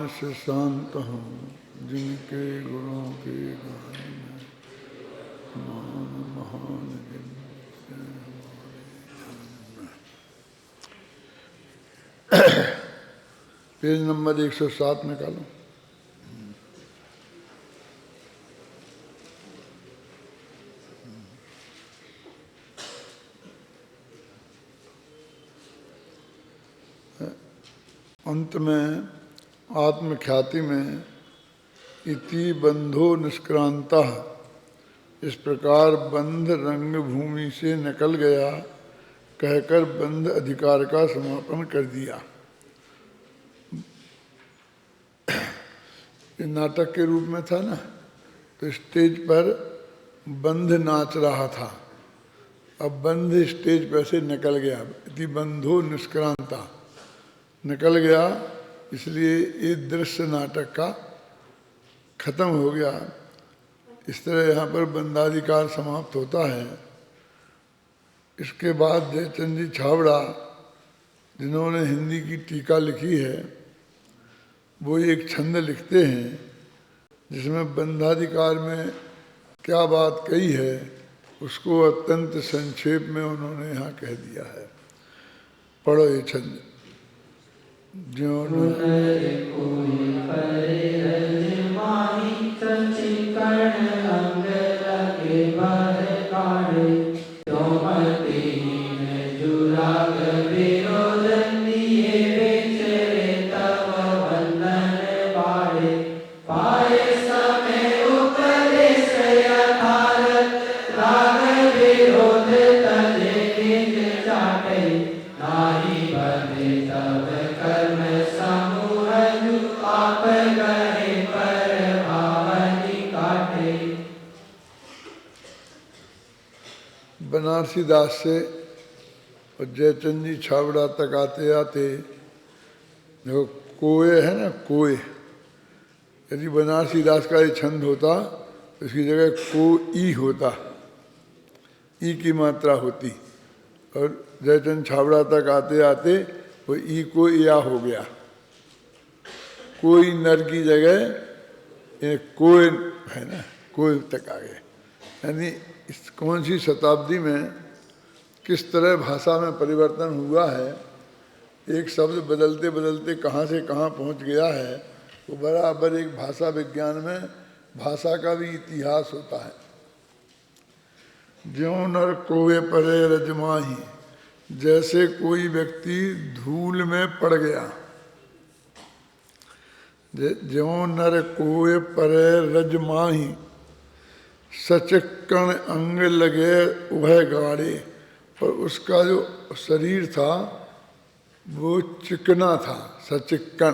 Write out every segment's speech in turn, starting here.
से शांत हूँ, जिनके गुणों की गान में मान महान जिनके हमारे जन्म। पेज नंबर 107 निकालो। अंत में आत्मख्याति में इति बंधो निष्क्रांतः, इस प्रकार बंध रंग भूमि से निकल गया कहकर बंध अधिकार का समापन कर दिया। ये नाटक के रूप में था ना, तो स्टेज पर बंध नाच रहा था, अब बंध स्टेज पर से निकल गया, इति बंधो निष्क्रांता, निकल गया, इसलिए ये दृश्य नाटक का खत्म हो गया। इस तरह यहाँ पर बंधाधिकार समाप्त होता है। इसके बाद जयचंद जी छाबड़ा, जिन्होंने हिंदी की टीका लिखी है, वो एक छंद लिखते हैं जिसमें बंधाधिकार में क्या बात कही है उसको अत्यंत संक्षेप में उन्होंने यहाँ कह दिया है। पढ़ो ये छंद। ज्यों बनारसी दास से और जयचंद जी छाबड़ा तक आते आते देखो कोय है ना, कोय, यदि बनारसी दास का ये छंद होता तो इसकी जगह को ई होता, ई की मात्रा होती, और जयचंद छाबड़ा तक आते आते वो ई को या हो गया, कोई नर की जगह कोय है ना, कोय तक आ गए। यानी इस कौन सी शताब्दी में किस तरह भाषा में परिवर्तन हुआ है, एक शब्द बदलते बदलते कहाँ से कहाँ पहुँच गया है, वो बराबर एक भाषा विज्ञान में भाषा का भी इतिहास होता है। ज्यों नर कोवे परे रजमाही, जैसे कोई व्यक्ति धूल में पड़ गया, ज्यों नर कोवे परे रजमाही, सचिक्कण अंग लगे उभय गाड़े, पर उसका जो शरीर था वो चिकना था, सचिक्कण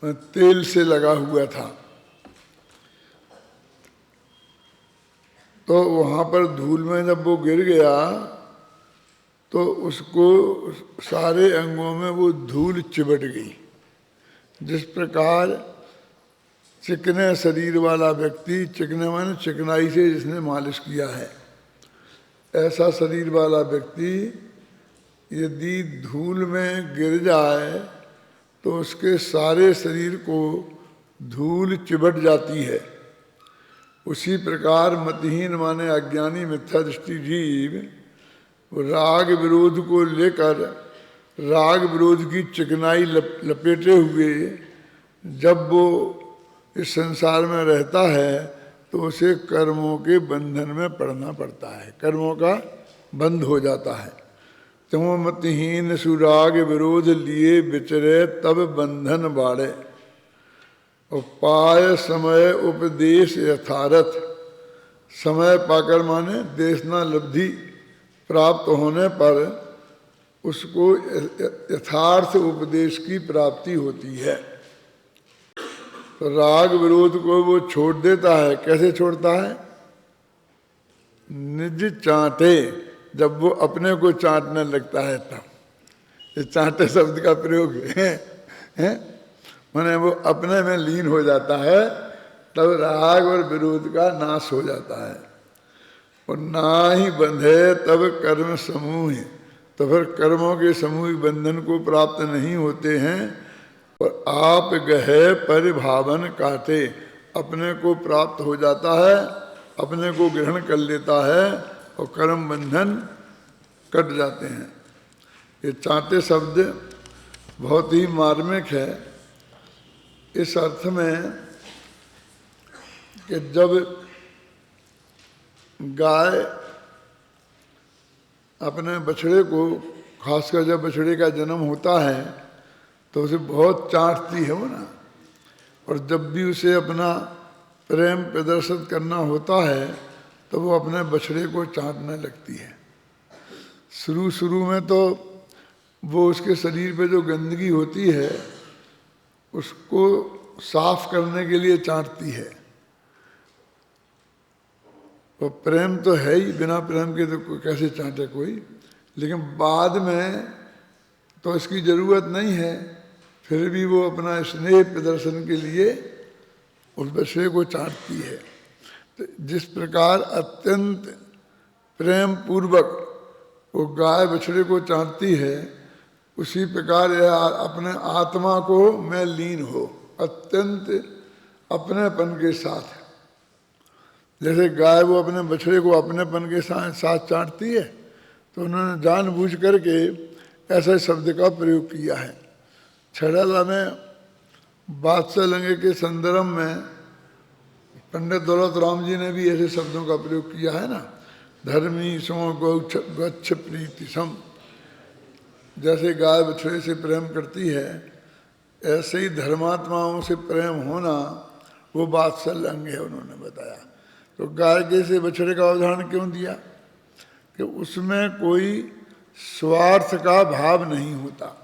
तेल से लगा हुआ था। तो वहाँ पर धूल में जब वो गिर गया तो उसको सारे अंगों में वो धूल चिपट गई। जिस प्रकार चिकने शरीर वाला व्यक्ति, चिकने माने चिकनाई से जिसने मालिश किया है, ऐसा शरीर वाला व्यक्ति यदि धूल में गिर जाए तो उसके सारे शरीर को धूल चिपट जाती है। उसी प्रकार मतहीन माने अज्ञानी मिथ्या दृष्टि जीव राग विरोध को लेकर राग विरोध की चिकनाई लपेटे हुए जब वो इस संसार में रहता है तो उसे कर्मों के बंधन में पड़ना पड़ता है, कर्मों का बंध हो जाता है। त्यों मतहीन सुराग विरोध लिए विचरे तब बंधन बाड़े, और पाय समय उपदेश यथारथ, समय पाकर माने देशना लब्धि प्राप्त होने पर उसको यथार्थ उपदेश की प्राप्ति होती है। तो राग विरोध को वो छोड़ देता है। कैसे छोड़ता है? निज चांटे, जब वो अपने को चाटने लगता है तब। ये चांटे शब्द का प्रयोग है माने वो अपने में लीन हो जाता है, तब राग और विरोध का नाश हो जाता है। और ना ही बंधे तब कर्म समूह, तो फिर कर्मों के समूह बंधन को प्राप्त नहीं होते हैं। और आप गहे परिभावन काटे, अपने को प्राप्त हो जाता है, अपने को ग्रहण कर लेता है और कर्म बंधन कट जाते हैं। ये चाटे शब्द बहुत ही मार्मिक है इस अर्थ में कि जब गाय अपने बछड़े को, खासकर जब बछड़े का जन्म होता है तो उसे बहुत चाटती है वो ना, और जब भी उसे अपना प्रेम प्रदर्शित करना होता है तो वो अपने बछड़े को चाटने लगती है। शुरू में तो वो उसके शरीर पे जो गंदगी होती है उसको साफ करने के लिए चाटती है। वो प्रेम तो है ही, बिना प्रेम के तो कैसे चाटे कोई, लेकिन बाद में तो इसकी ज़रूरत नहीं है, फिर भी वो अपना स्नेह प्रदर्शन के लिए उस बछड़े को चाटती है। तो जिस प्रकार अत्यंत प्रेम पूर्वक वो गाय बछड़े को चाटती है, उसी प्रकार यह अपने आत्मा को में लीन हो, अत्यंत अपनेपन के साथ। जैसे गाय वो अपने बछड़े को अपनेपन के साथ चाटती है, तो उन्होंने जानबूझ करके ऐसे शब्द का प्रयोग किया है। छड़ाला में बादशाह लंगे के संदर्भ में पंडित दौलत राम जी ने भी ऐसे शब्दों का प्रयोग किया है ना, धर्मी सो गच्छ प्रीति सम। जैसे गाय बछड़े से प्रेम करती है, ऐसे ही धर्मात्माओं से प्रेम होना वो बादशाह लंग है, उन्होंने बताया। तो गाय के से बछड़े का उदाहरण क्यों दिया कि उसमें कोई स्वार्थ का भाव नहीं होता।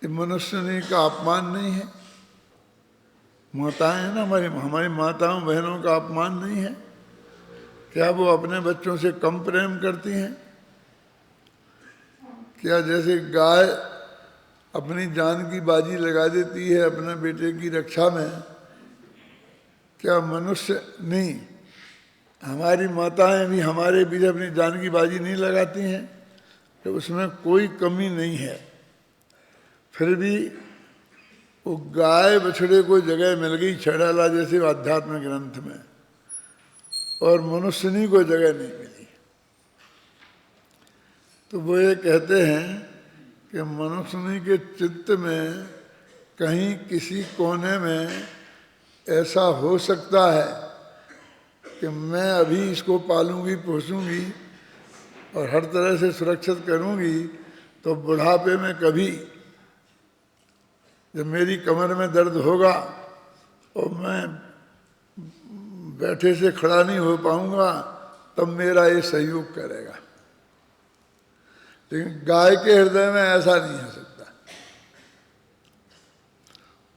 मनुष्य का अपमान नहीं है, माताएं हैं ना हमारी माताओं बहनों का अपमान नहीं है। क्या वो अपने बच्चों से कम प्रेम करती हैं? क्या जैसे गाय अपनी जान की बाजी लगा देती है अपने बेटे की रक्षा में, क्या मनुष्य नहीं, हमारी माताएं भी हमारे पीछे अपनी जान की बाजी नहीं लगाती हैं? तो उसमें कोई कमी नहीं है। फिर भी वो गाय बछड़े को जगह मिल गई छड़ाला जैसे आध्यात्मिक ग्रंथ में, और मनुष्यनी को जगह नहीं मिली। तो वो ये कहते हैं कि मनुष्यनी के चित्त में कहीं किसी कोने में ऐसा हो सकता है कि मैं अभी इसको पालूंगी पोसूंगी और हर तरह से सुरक्षित करूंगी, तो बुढ़ापे में कभी जब मेरी कमर में दर्द होगा और मैं बैठे से खड़ा नहीं हो पाऊंगा, तब मेरा ये सहयोग करेगा। लेकिन गाय के हृदय में ऐसा नहीं हो सकता।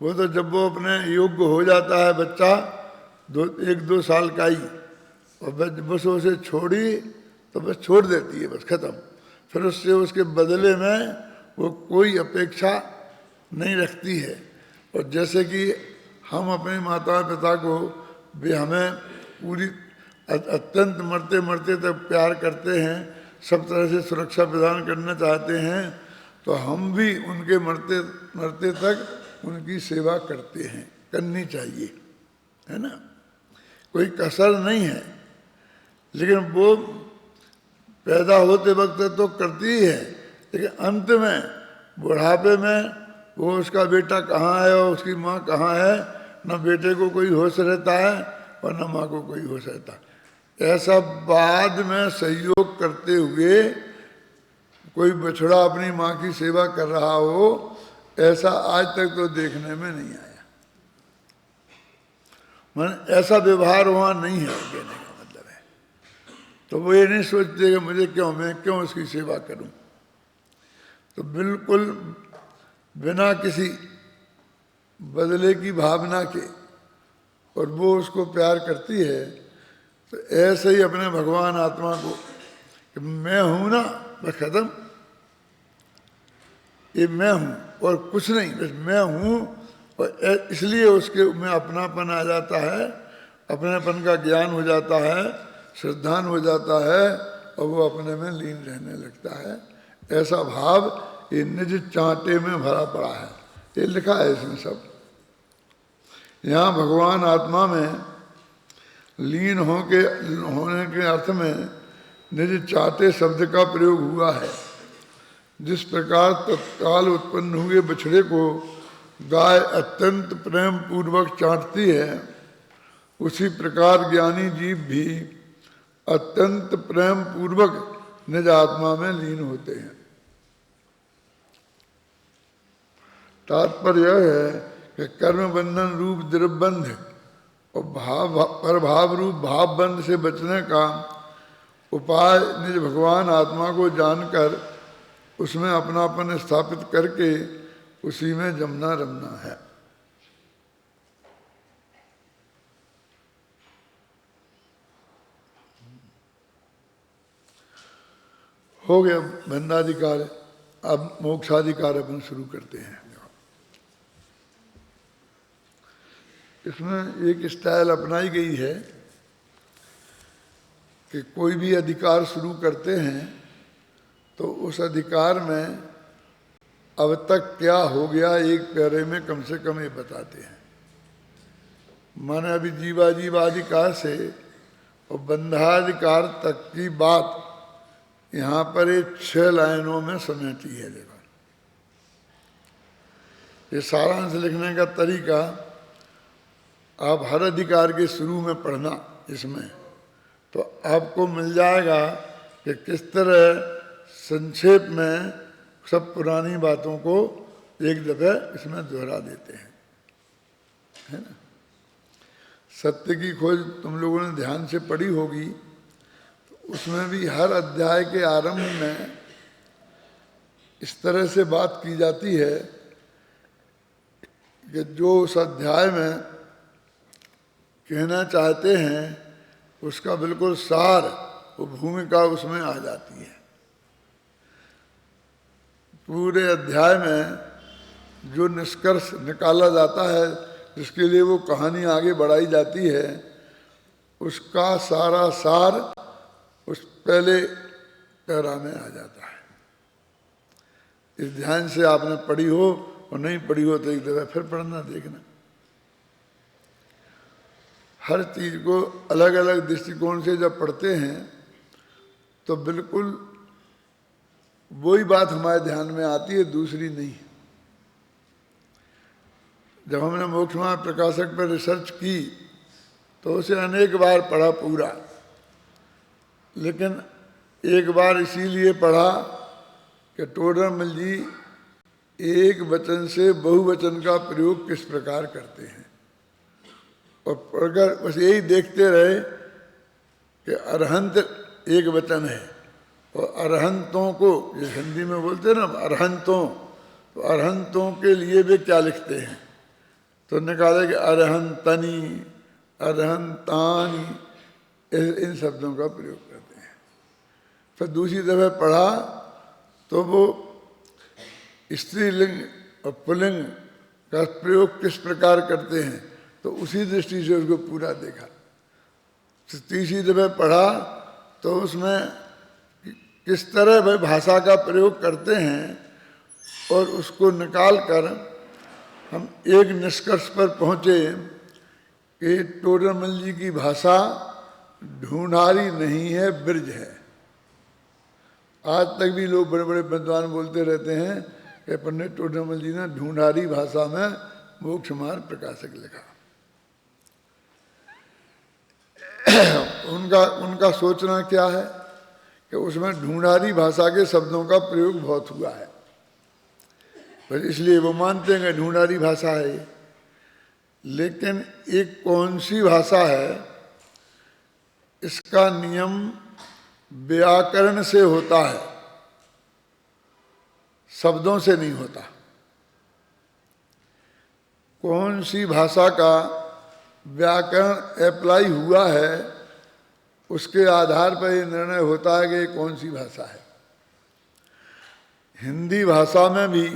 वो तो जब वो अपने योग्य हो जाता है बच्चा, 1-2 साल का ही, और बस उसे छोड़ी तो बस छोड़ देती है, बस खत्म। फिर उससे उसके बदले में वो कोई अपेक्षा नहीं रखती है। और जैसे कि हम अपने माता पिता को भी हमें पूरी अत्यंत मरते मरते तक प्यार करते हैं, सब तरह से सुरक्षा प्रदान करना चाहते हैं, तो हम भी उनके मरते मरते तक उनकी सेवा करते हैं, करनी चाहिए, है ना। कोई कसर नहीं है। लेकिन वो पैदा होते वक्त तो करती ही है, लेकिन अंत में बुढ़ापे में वो उसका बेटा कहाँ है और उसकी माँ कहाँ है, न बेटे को कोई होश रहता है और न माँ को कोई होश रहता है। ऐसा बाद में सहयोग करते हुए कोई बछड़ा अपनी माँ की सेवा कर रहा हो, ऐसा आज तक तो देखने में नहीं आया। मन ऐसा व्यवहार वहाँ नहीं है, कहने का मतलब है। तो वो ये नहीं सोचते कि मुझे मैं क्यों उसकी सेवा करूं। तो बिल्कुल बिना किसी बदले की भावना के, और वो उसको प्यार करती है। तो ऐसे ही अपने भगवान आत्मा को कि मैं हूं ना, बस खत्म, ये मैं हूं और कुछ नहीं, बस मैं हूं। और इसलिए उसके में अपनापन आ जाता है, अपनेपन का ज्ञान हो जाता है, श्रद्धान हो जाता है, और वो अपने में लीन रहने लगता है। ऐसा भाव ये निज चांटे में भरा पड़ा है, ये लिखा है इसमें सब। यहाँ भगवान आत्मा में लीन होने के अर्थ में निज चाहते शब्द का प्रयोग हुआ है। जिस प्रकार तत्काल उत्पन्न हुए बछड़े को गाय अत्यंत प्रेम पूर्वक चाटती है, उसी प्रकार ज्ञानी जीव भी अत्यंत प्रेम पूर्वक निज आत्मा में लीन होते हैं। तात्पर्य यह है कि कर्म बंधन रूप द्रव्यबंध और प्रभाव रूप भाव बंध से बचने का उपाय निज भगवान आत्मा को जानकर उसमें अपनापन स्थापित करके उसी में जमना रमना है। हो गया बंधाधिकार, अब मोक्षाधिकार अपन शुरू करते हैं। इसमें एक स्टाइल अपनाई गई है कि कोई भी अधिकार शुरू करते हैं तो उस अधिकार में अब तक क्या हो गया एक पैरे में कम से कम ये बताते हैं। माने अभी जीवाधिकार से और बंधाधिकार तक की बात यहाँ पर ये 6 लाइनों में समेटी है। देखो, ये सारांश लिखने का तरीका आप हर अधिकार के शुरू में पढ़ना इसमें, तो आपको मिल जाएगा कि किस तरह संक्षेप में सब पुरानी बातों को एक दफे इसमें दोहरा देते हैं, है ना। सत्य की खोज तुम लोगों ने ध्यान से पढ़ी होगी, तो उसमें भी हर अध्याय के आरंभ में इस तरह से बात की जाती है कि जो उस अध्याय में कहना चाहते हैं उसका बिल्कुल सार, वो भूमिका उसमें आ जाती है। पूरे अध्याय में जो निष्कर्ष निकाला जाता है, जिसके लिए वो कहानी आगे बढ़ाई जाती है, उसका सारा सार उस पहले पैरा में आ जाता है। इस ध्यान से आपने पढ़ी हो और नहीं पढ़ी हो तो एक दफा फिर पढ़ना, देखना। हर चीज़ को अलग अलग दृष्टिकोण से जब पढ़ते हैं तो बिल्कुल वही बात हमारे ध्यान में आती है, दूसरी नहीं। जब हमने मोक्षमार्ग प्रकाशक पर रिसर्च की तो उसे अनेक बार पढ़ा पूरा, लेकिन एक बार इसीलिए पढ़ा कि टोडरमल जी एक वचन से बहुवचन का प्रयोग किस प्रकार करते हैं, और पढ़कर बस यही देखते रहे कि अरहंत एक वचन है और अरहंतों को, जिस हिंदी में बोलते हैं ना अरहंतों, तो अरहंतों के लिए वे क्या लिखते हैं, तो निकाले कि अरहंतनी, अरहंतानी, इन शब्दों का प्रयोग करते हैं। फिर दूसरी दफे पढ़ा तो वो स्त्रीलिंग और पुल्लिंग का प्रयोग किस प्रकार करते हैं, तो उसी दृष्टि से उसको पूरा देखा। तीसरी दफे पढ़ा तो उसमें किस तरह भाई भाषा का प्रयोग करते हैं, और उसको निकाल कर हम एक निष्कर्ष पर पहुँचे कि टोडरमल जी की भाषा ढूंढारी नहीं है, ब्रज है। आज तक भी लोग बड़े बड़े विद्वान बोलते रहते हैं कि पंडित टोडरमल जी ने ढूंढारी भाषा में मोक्षमार्ग प्रकाशक लिखा। उनका सोचना क्या है कि उसमें ढूंढारी भाषा के शब्दों का प्रयोग बहुत हुआ है, बस इसलिए वो मानते हैं कि ढूंढारी भाषा है ये। लेकिन एक कौन सी भाषा है, इसका नियम व्याकरण से होता है, शब्दों से नहीं होता। कौन सी भाषा का व्याकरण अप्लाई हुआ है, उसके आधार पर यह निर्णय होता है कि कौन सी भाषा है। हिंदी भाषा में भी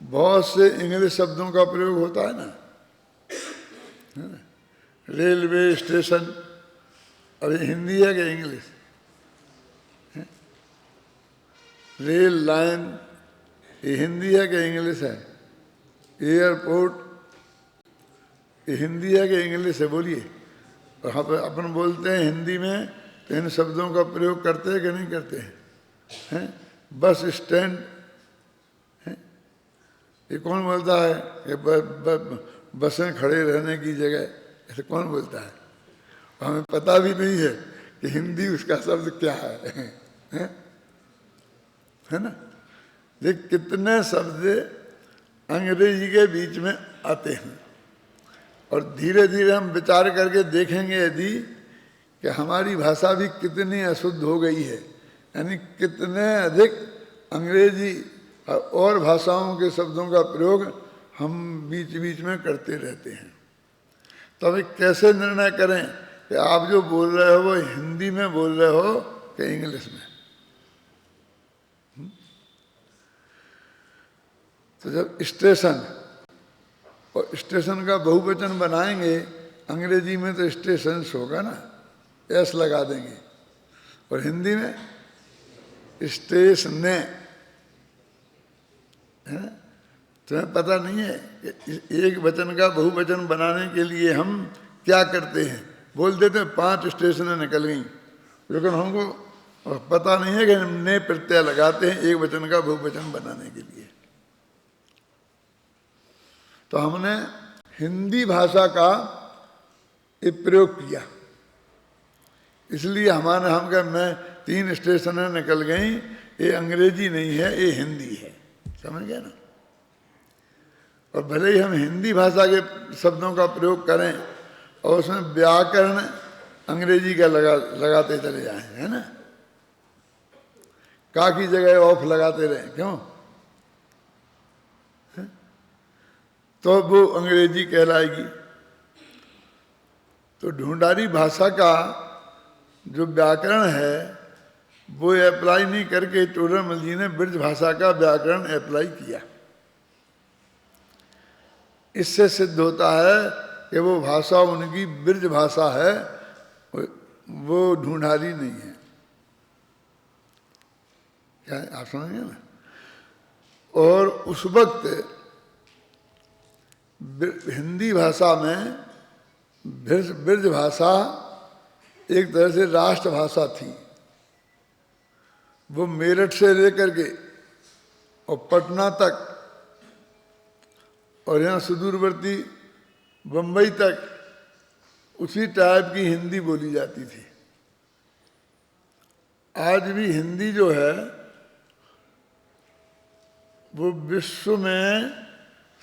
बहुत से इंग्लिश शब्दों का प्रयोग होता है ना, रेलवे स्टेशन, अब ये हिंदी है कि इंग्लिश? रेल लाइन, ये हिंदी है कि इंग्लिश है? एयरपोर्ट ये हिंदी है कि इंग्लिश है? बोलिए। और हम अपन बोलते हैं हिंदी में, तो इन शब्दों का प्रयोग करते हैं कि नहीं करते हैं? बस स्टैंड है, ये कौन बोलता है कि बसें खड़े रहने की जगह? ऐसे कौन बोलता है? हमें पता भी नहीं है कि हिंदी उसका शब्द क्या है ना? देख कितने शब्द अंग्रेजी के बीच में आते हैं, और धीरे धीरे हम विचार करके देखेंगे यदि कि हमारी भाषा भी कितनी अशुद्ध हो गई है, यानी कितने अधिक अंग्रेजी और भाषाओं के शब्दों का प्रयोग हम बीच बीच में करते रहते हैं। तो अभी कैसे निर्णय करें कि आप जो बोल रहे हो वो हिंदी में बोल रहे हो कि इंग्लिश में? तो जब स्टेशन, और स्टेशन का बहुवचन बनाएंगे अंग्रेजी में तो स्टेशंस होगा ना, एस लगा देंगे, और हिंदी में स्टेशने है। तुम्हें पता नहीं है कि एक वचन का बहुवचन बनाने के लिए हम क्या करते हैं? बोल देते हैं 5 स्टेशनें निकल गई, लेकिन हमको पता नहीं है कि हम ने प्रत्यय लगाते हैं एक वचन का बहुवचन बनाने के लिए। तो हमने हिंदी भाषा का ये प्रयोग किया, इसलिए हम कह मैं 3 स्टेशनें निकल गई, ये अंग्रेजी नहीं है, ये हिंदी है। समझ गए ना? और भले ही हम हिंदी भाषा के शब्दों का प्रयोग करें और उसमें व्याकरण अंग्रेजी का लगाते चले जाएं, है ना? का की जगह ऑफ लगाते रहें, क्यों? तो वो अंग्रेजी कहलाएगी। तो ढूंढारी भाषा का जो व्याकरण है वो अप्लाई नहीं करके टोडरमल जी ने ब्रज भाषा का व्याकरण अप्लाई किया। इससे सिद्ध होता है कि वो भाषा उनकी ब्रज भाषा है, वो ढूंढारी नहीं है। क्या आप समझेंगे ना? और उस वक्त हिंदी भाषा में ब्रज भाषा एक तरह से राष्ट्रभाषा थी। वो मेरठ से लेकर के और पटना तक और यहाँ सुदूरवर्ती बम्बई तक उसी टाइप की हिंदी बोली जाती थी। आज भी हिंदी जो है वो विश्व में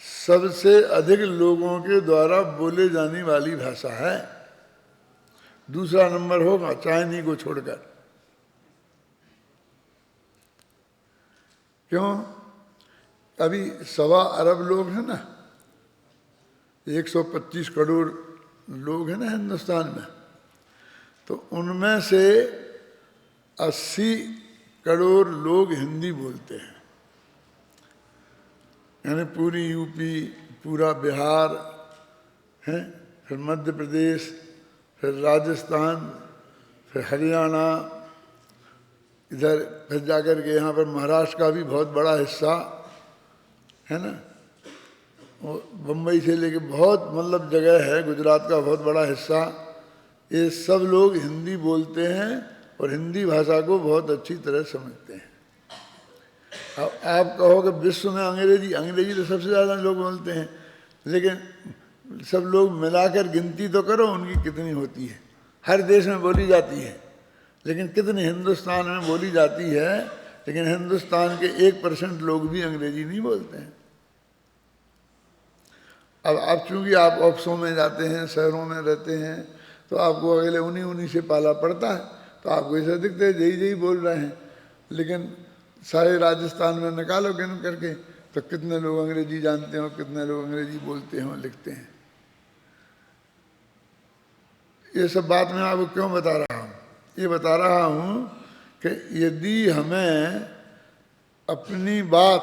सबसे अधिक लोगों के द्वारा बोले जाने वाली भाषा है। दूसरा नंबर होगा चाइनी को छोड़कर। क्यों? अभी 1.25 अरब लोग हैं ना, 125 करोड़ लोग हैं ना हिंदुस्तान में, तो उनमें से 80 करोड़ लोग हिंदी बोलते हैं। यानी पूरी यूपी, पूरा बिहार है, फिर मध्य प्रदेश, फिर राजस्थान, फिर हरियाणा, इधर फिर जाकर के यहाँ पर महाराष्ट्र का भी बहुत बड़ा हिस्सा है ना, बम्बई से लेके बहुत मतलब जगह है, गुजरात का बहुत बड़ा हिस्सा, ये सब लोग हिंदी बोलते हैं और हिंदी भाषा को बहुत अच्छी तरह समझते हैं। अब आप कहोगे विश्व में अंग्रेजी तो सबसे ज़्यादा लोग बोलते हैं, लेकिन सब लोग मिलाकर गिनती तो करो उनकी कितनी होती है। हर देश में बोली जाती है, लेकिन कितनी हिंदुस्तान में बोली जाती है, लेकिन हिंदुस्तान के 1% लोग भी अंग्रेजी नहीं बोलते हैं। अब आप चूँकि आप ऑफिसों में जाते हैं, शहरों में रहते हैं, तो आपको अगले उन्हीं से पाला पड़ता है, तो आपको ऐसा दिखता है यही बोल रहे हैं। लेकिन सारे राजस्थान में निकालो गिन करके तो कितने लोग अंग्रेजी जानते हो, कितने लोग अंग्रेजी बोलते हैं, लिखते हैं। ये सब बात मैं आपको क्यों बता रहा हूँ? ये बता रहा हूँ कि यदि हमें अपनी बात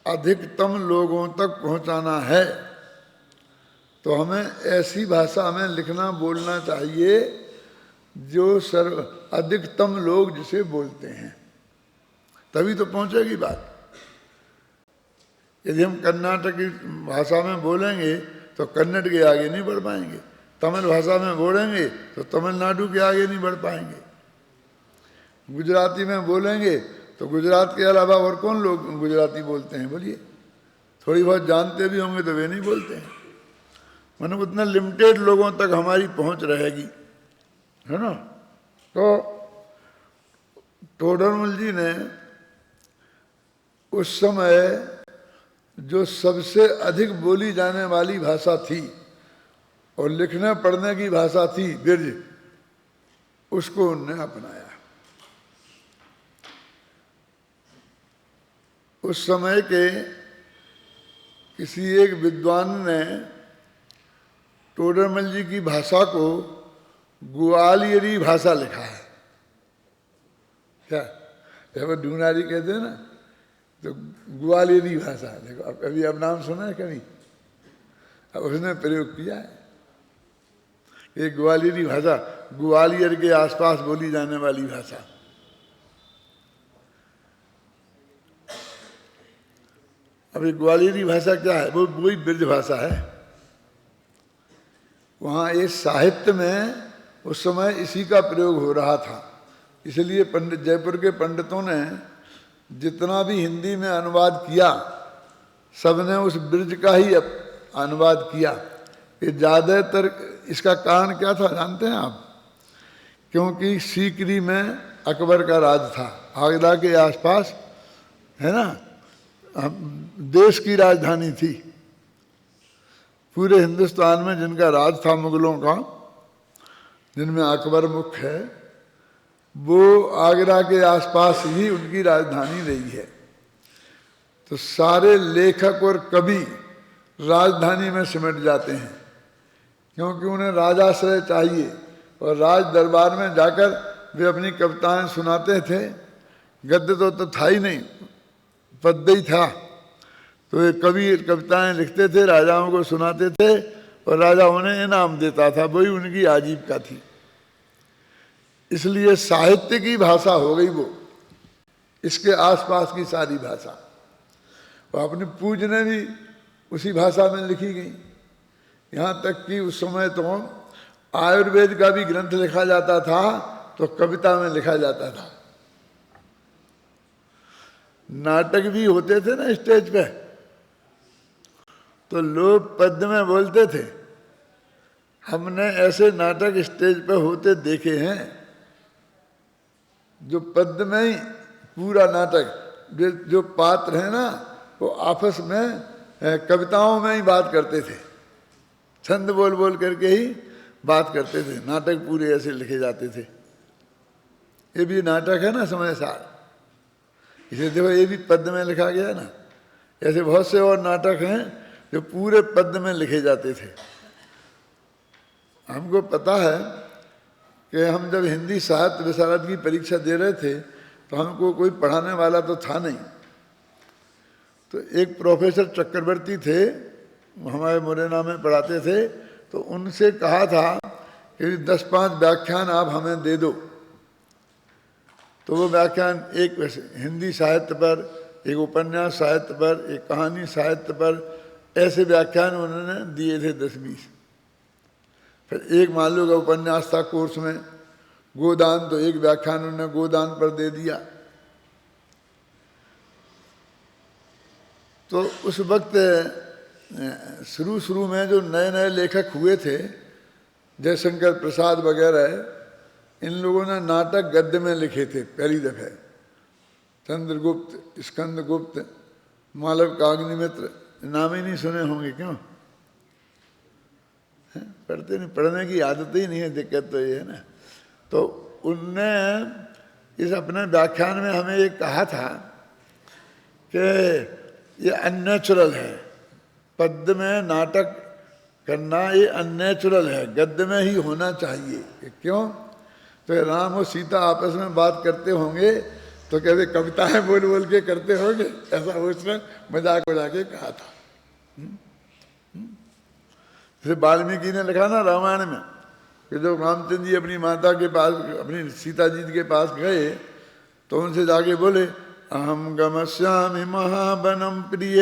अधिकतम लोगों तक पहुँचाना है तो हमें ऐसी भाषा में लिखना बोलना चाहिए जो अधिकतम लोग जिसे बोलते हैं, तभी तो पहुंचेगी बात। यदि हम कर्नाटक की भाषा में बोलेंगे तो कन्नड़ के आगे नहीं बढ़ पाएंगे, तमिल भाषा में बोलेंगे तो तमिलनाडु के आगे नहीं बढ़ पाएंगे, गुजराती में बोलेंगे तो गुजरात के अलावा और कौन लोग गुजराती बोलते हैं बोलिए? थोड़ी बहुत जानते भी होंगे तो वे नहीं बोलते हैं। मतलब उतना लिमिटेड लोगों तक हमारी पहुंच रहेगी, है ना। तो टोडरमल जी ने उस समय जो सबसे अधिक बोली जाने वाली भाषा थी और लिखने पढ़ने की भाषा थी ब्रज, उसको उनने अपनाया। उस समय के किसी एक विद्वान ने टोडरमल जी की भाषा को ग्वालियरी भाषा लिखा है। क्या जब ढूंढारी कहते हैं ना, तो ग्वालियरी भाषा देखो। अब कभी अब नाम सुना है कभी? अब उसने प्रयोग किया है। ये ग्वालियरी भाषा, ग्वालियर के आसपास बोली जाने वाली भाषा। अब ये ग्वालियरी भाषा क्या है? वो वही ब्रज भाषा है। वहाँ ये साहित्य में उस समय इसी का प्रयोग हो रहा था, इसलिए पंडित जयपुर के पंडितों ने जितना भी हिंदी में अनुवाद किया, सबने उस ब्रज का ही अनुवाद किया। ये ज़्यादातर इसका कारण क्या था जानते हैं आप? क्योंकि सीकरी में अकबर का राज था, आगरा के आसपास, है ना, देश की राजधानी थी। पूरे हिंदुस्तान में जिनका राज था मुगलों का, जिनमें अकबर मुख्य है, वो आगरा के आसपास ही उनकी राजधानी रही है। तो सारे लेखक और कवि राजधानी में सिमट जाते हैं, क्योंकि उन्हें राजाश्रय चाहिए और राज दरबार में जाकर वे अपनी कविताएं सुनाते थे। गद्य तो था ही नहीं, पद्य ही था। तो ये कवि कविताएं लिखते थे, राजाओं को सुनाते थे और राजा उन्हें इनाम देता था, वही उनकी आजीविका थी। इसलिए साहित्य की भाषा हो गई वो, इसके आसपास की सारी भाषा। और अपनी पूजने भी उसी भाषा में लिखी गई। यहाँ तक कि उस समय तो आयुर्वेद का भी ग्रंथ लिखा जाता था तो कविता में लिखा जाता था। नाटक भी होते थे ना स्टेज पे, तो लोग पद्य में बोलते थे। हमने ऐसे नाटक स्टेज पे होते देखे हैं जो पद्य में ही पूरा नाटक, जो पात्र है ना वो आपस में कविताओं में ही बात करते थे, छंद बोल बोल करके ही बात करते थे। नाटक पूरे ऐसे लिखे जाते थे। ये भी नाटक है ना समय सार, इसे देखो ये भी पद्य में लिखा गया ना। ऐसे बहुत से और नाटक हैं जो पूरे पद्य में लिखे जाते थे। हमको पता है कि हम जब हिंदी साहित्य विशारद की परीक्षा दे रहे थे तो हमको कोई पढ़ाने वाला तो था नहीं। तो एक प्रोफेसर चक्रवर्ती थे, हमारे मुरैना में पढ़ाते थे। तो उनसे कहा था कि 10-5 व्याख्यान आप हमें दे दो। तो वो व्याख्यान एक हिंदी साहित्य पर, एक उपन्यास साहित्य पर, एक कहानी साहित्य पर, ऐसे व्याख्यान उन्होंने दिए थे 10-20। फिर एक मान लो का उपन्यास था कोर्स में गोदान, तो एक व्याख्यान उन्होंने गोदान पर दे दिया। तो उस वक्त शुरू में जो नए नए लेखक हुए थे, जयशंकर प्रसाद वगैरह, इन लोगों ने नाटक गद्य में लिखे थे पहली दफे। चंद्रगुप्त, स्कंदगुप्त, मालव काग्निमित्र, नाम ही नहीं सुने होंगे, क्यों? पढ़ते नहीं, पढ़ने की आदत ही नहीं है, दिक्कत तो ये है ना। तो उनने इस अपने व्याख्यान में हमें ये कहा था कि ये अननेचुरल है, पद्य में नाटक करना ये अननेचुरल है, गद्य में ही होना चाहिए। क्यों? तो राम और सीता आपस में बात करते होंगे तो कहते कविताएं बोल बोल के करते होंगे, ऐसा उसने मजाक उड़ा के कहा था। जैसे वाल्मीकि ने लिखा ना रामायण में कि जब रामचंद्र जी अपनी माता के पास, अपनी सीता जी के पास गए तो उनसे जाके बोले, अहम गमस्यामि महावनम प्रिय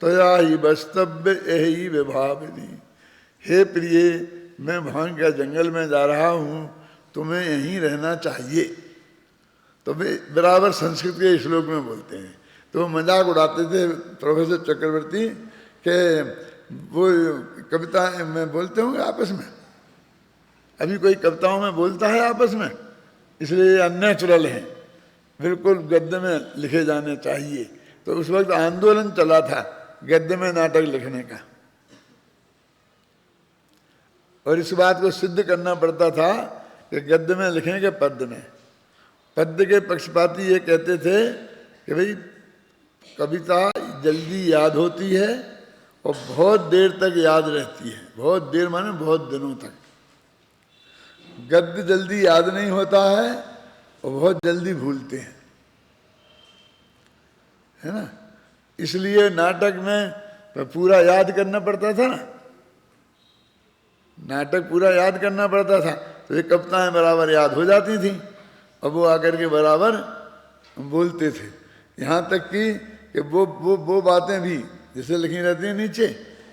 तया ही वस्तव्य यही विभावनी। हे प्रिय, मैं भांग के जंगल में जा रहा हूँ, तुम्हें यहीं रहना चाहिए। तो वे बराबर संस्कृत के श्लोक में बोलते हैं। तो मजाक उड़ाते थे प्रोफेसर चक्रवर्ती के वो कविता में बोलते होंगे आपस में। अभी कोई कविताओं में बोलता है आपस में, इसलिए अननेचुरल है, बिल्कुल गद्य में लिखे जाने चाहिए। तो उस वक्त आंदोलन चला था गद्य में नाटक लिखने का, और इस बात को सिद्ध करना पड़ता था कि गद्य में लिखने के पद्य में। पद्य के पक्षपाती ये कहते थे कि भाई कविता जल्दी याद होती है और बहुत देर तक याद रहती है। बहुत देर माने बहुत दिनों तक। गद्य जल्दी याद नहीं होता है और बहुत जल्दी भूलते हैं, है ना। इसलिए नाटक में पूरा याद करना पड़ता था ना, नाटक पूरा याद करना पड़ता था। तो ये कविताएं बराबर याद हो जाती थी और वो आकर के बराबर बोलते थे। यहाँ तक कि वो बातें भी जैसे लिखी रहती हैं नीचे,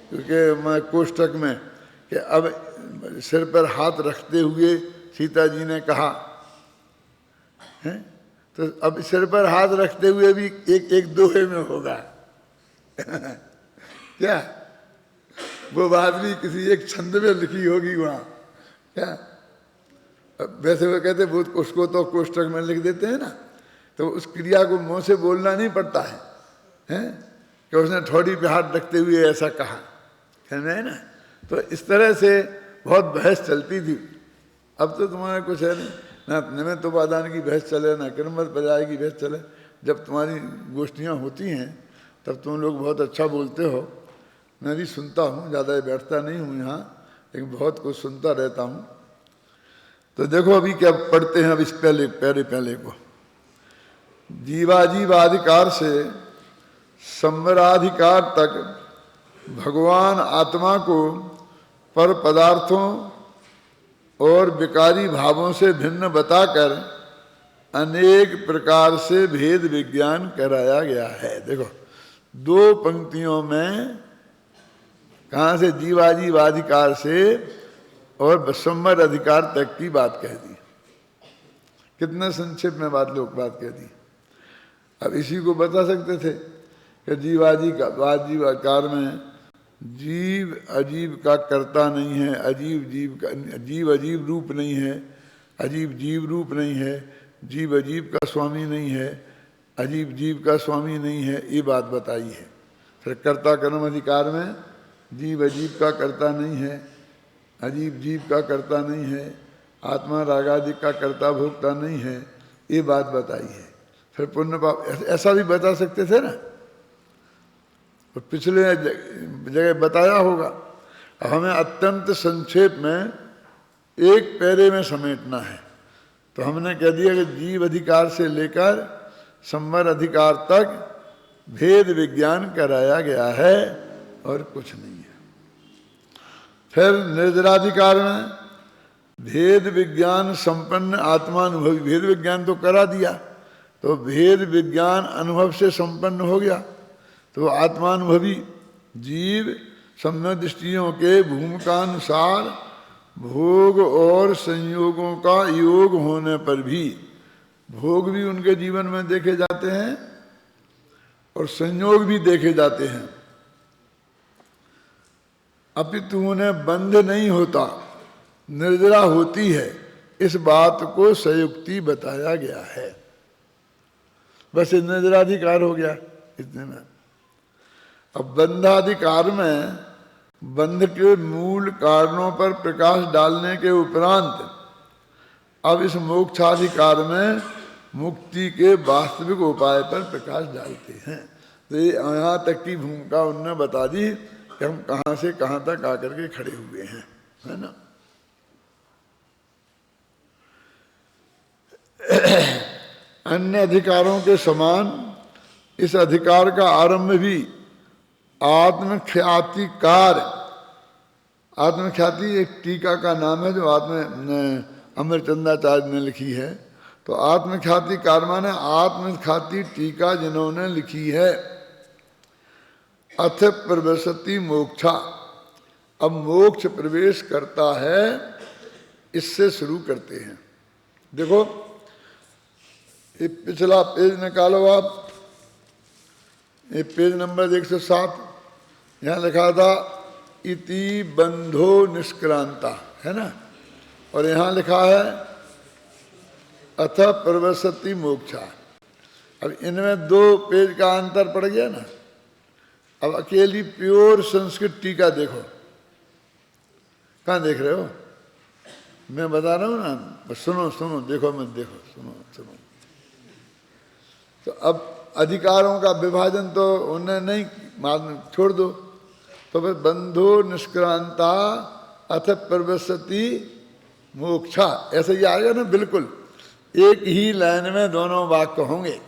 क्योंकि कोष्ठक में कि अब सिर पर हाथ रखते हुए सीता जी ने कहा है, तो अब सिर पर हाथ रखते हुए भी एक दोहे में होगा क्या वो बात भी किसी एक छंद में लिखी होगी वहाँ क्या। वैसे वो कहते वो उसको तो कोष्ठक में लिख देते हैं ना, तो उस क्रिया को मुंह से बोलना नहीं पड़ता है, हैं? कि उसने ठोड़ी पे हाथ रखते हुए ऐसा कहा, है ना। तो इस तरह से बहुत बहस चलती थी। अब तो तुम्हारा कुछ है नहीं, ना निमित्त उपादान की बहस चले, ना क्रमबद्ध पर्याय की बहस चले। जब तुम्हारी गोष्ठियाँ होती हैं तब तुम लोग बहुत अच्छा बोलते हो। मैं भी सुनता हूँ, ज़्यादा बैठता नहीं हूँ यहाँ, लेकिन बहुत कुछ सुनता रहता हूँ। तो देखो अभी क्या पढ़ते हैं, अब इस पहले को। जीवाजीवाधिकार से संवराधिकार तक भगवान आत्मा को पर पदार्थों और विकारी भावों से भिन्न बताकर अनेक प्रकार से भेद विज्ञान कराया गया है। देखो दो पंक्तियों में कहाँ से जीवाजीवाधिकार से और संवर अधिकार तक की बात कह दी। कितना संक्षेप में बात कह दी। अब इसी को बता सकते थे कि जीवाधिकार में जीव अजीब का कर्ता नहीं है, जीव अजीब रूप नहीं है, अजीब जीव रूप नहीं है, जीव अजीब का स्वामी नहीं है, अजीब जीव का स्वामी नहीं है, ये बात बताई है। फिर कर्ता कर्म अधिकार में जीव अजीब का कर्ता नहीं है, अजीब जीव का कर्ता नहीं है, आत्मा रागादि का कर्ता भोक्ता नहीं है, ये बात बताई है। फिर पुण्य पाप ऐसा भी बता सकते थे ना, और पिछले जगह बताया होगा। अब हमें अत्यंत संक्षेप में एक पैरे में समेटना है, तो हमने कह दिया कि जीव अधिकार से लेकर संवर अधिकार तक भेद विज्ञान कराया गया है और कुछ नहीं है। फिर निर्जराधिकार में भेद विज्ञान संपन्न आत्मानुभवी, भेद विज्ञान तो करा दिया, तो भेद विज्ञान अनुभव से संपन्न हो गया। तो आत्मानुभवी जीव सम्यक दृष्टियों के भूमिकानुसार भोग और संयोगों का योग होने पर भी, भोग भी उनके जीवन में देखे जाते हैं और संयोग भी देखे जाते हैं, अपितु उन्हें बंध नहीं होता, निर्जरा होती है, इस बात को संयुक्ति बताया गया है। बस निर्जराधिकार हो गया इतने में। अब बंधाधिकार में बंध के मूल कारणों पर प्रकाश डालने के उपरांत अब इस मोक्षाधिकार में मुक्ति के वास्तविक उपाय पर प्रकाश डालते हैं। तो ये यहाँ तक की भूमिका उन्होंने बता दी कि हम कहाँ से कहाँ तक आकर के खड़े हुए हैं, है ना। अन्य अधिकारों के समान इस अधिकार का आरंभ भी आत्मख्यातिकार, आत्मख्याति एक टीका का नाम है जो अमरचंदाचार्य ने लिखी है। तो आत्मख्यातिकार माने आत्मख्याति टीका जिन्होंने लिखी है। अथ प्रवेशति मोक्षा। अब मोक्ष प्रवेश करता है, इससे शुरू करते हैं। देखो ये पिछला पेज निकालो आप, ये पेज नंबर 107। यहाँ लिखा था इति बंधो निष्क्रांता, है ना, और यहाँ लिखा है अथ प्रवेशति मोक्षा। अब इनमें 2 पेज का अंतर पड़ गया ना। अब अकेली प्योर संस्कृत टीका देखो, कहाँ देख रहे हो? मैं बता रहा हूँ ना, बस सुनो सुनो, देखो मत देखो, सुनो सुनो। तो अब अधिकारों का विभाजन तो उन्हें नहीं, छोड़ दो। तो फिर बंधो निष्क्रांता अथ प्रवेशति मोक्षा, ऐसे ही आएगा ना, बिल्कुल एक ही लाइन में दोनों वाक्य होंगे।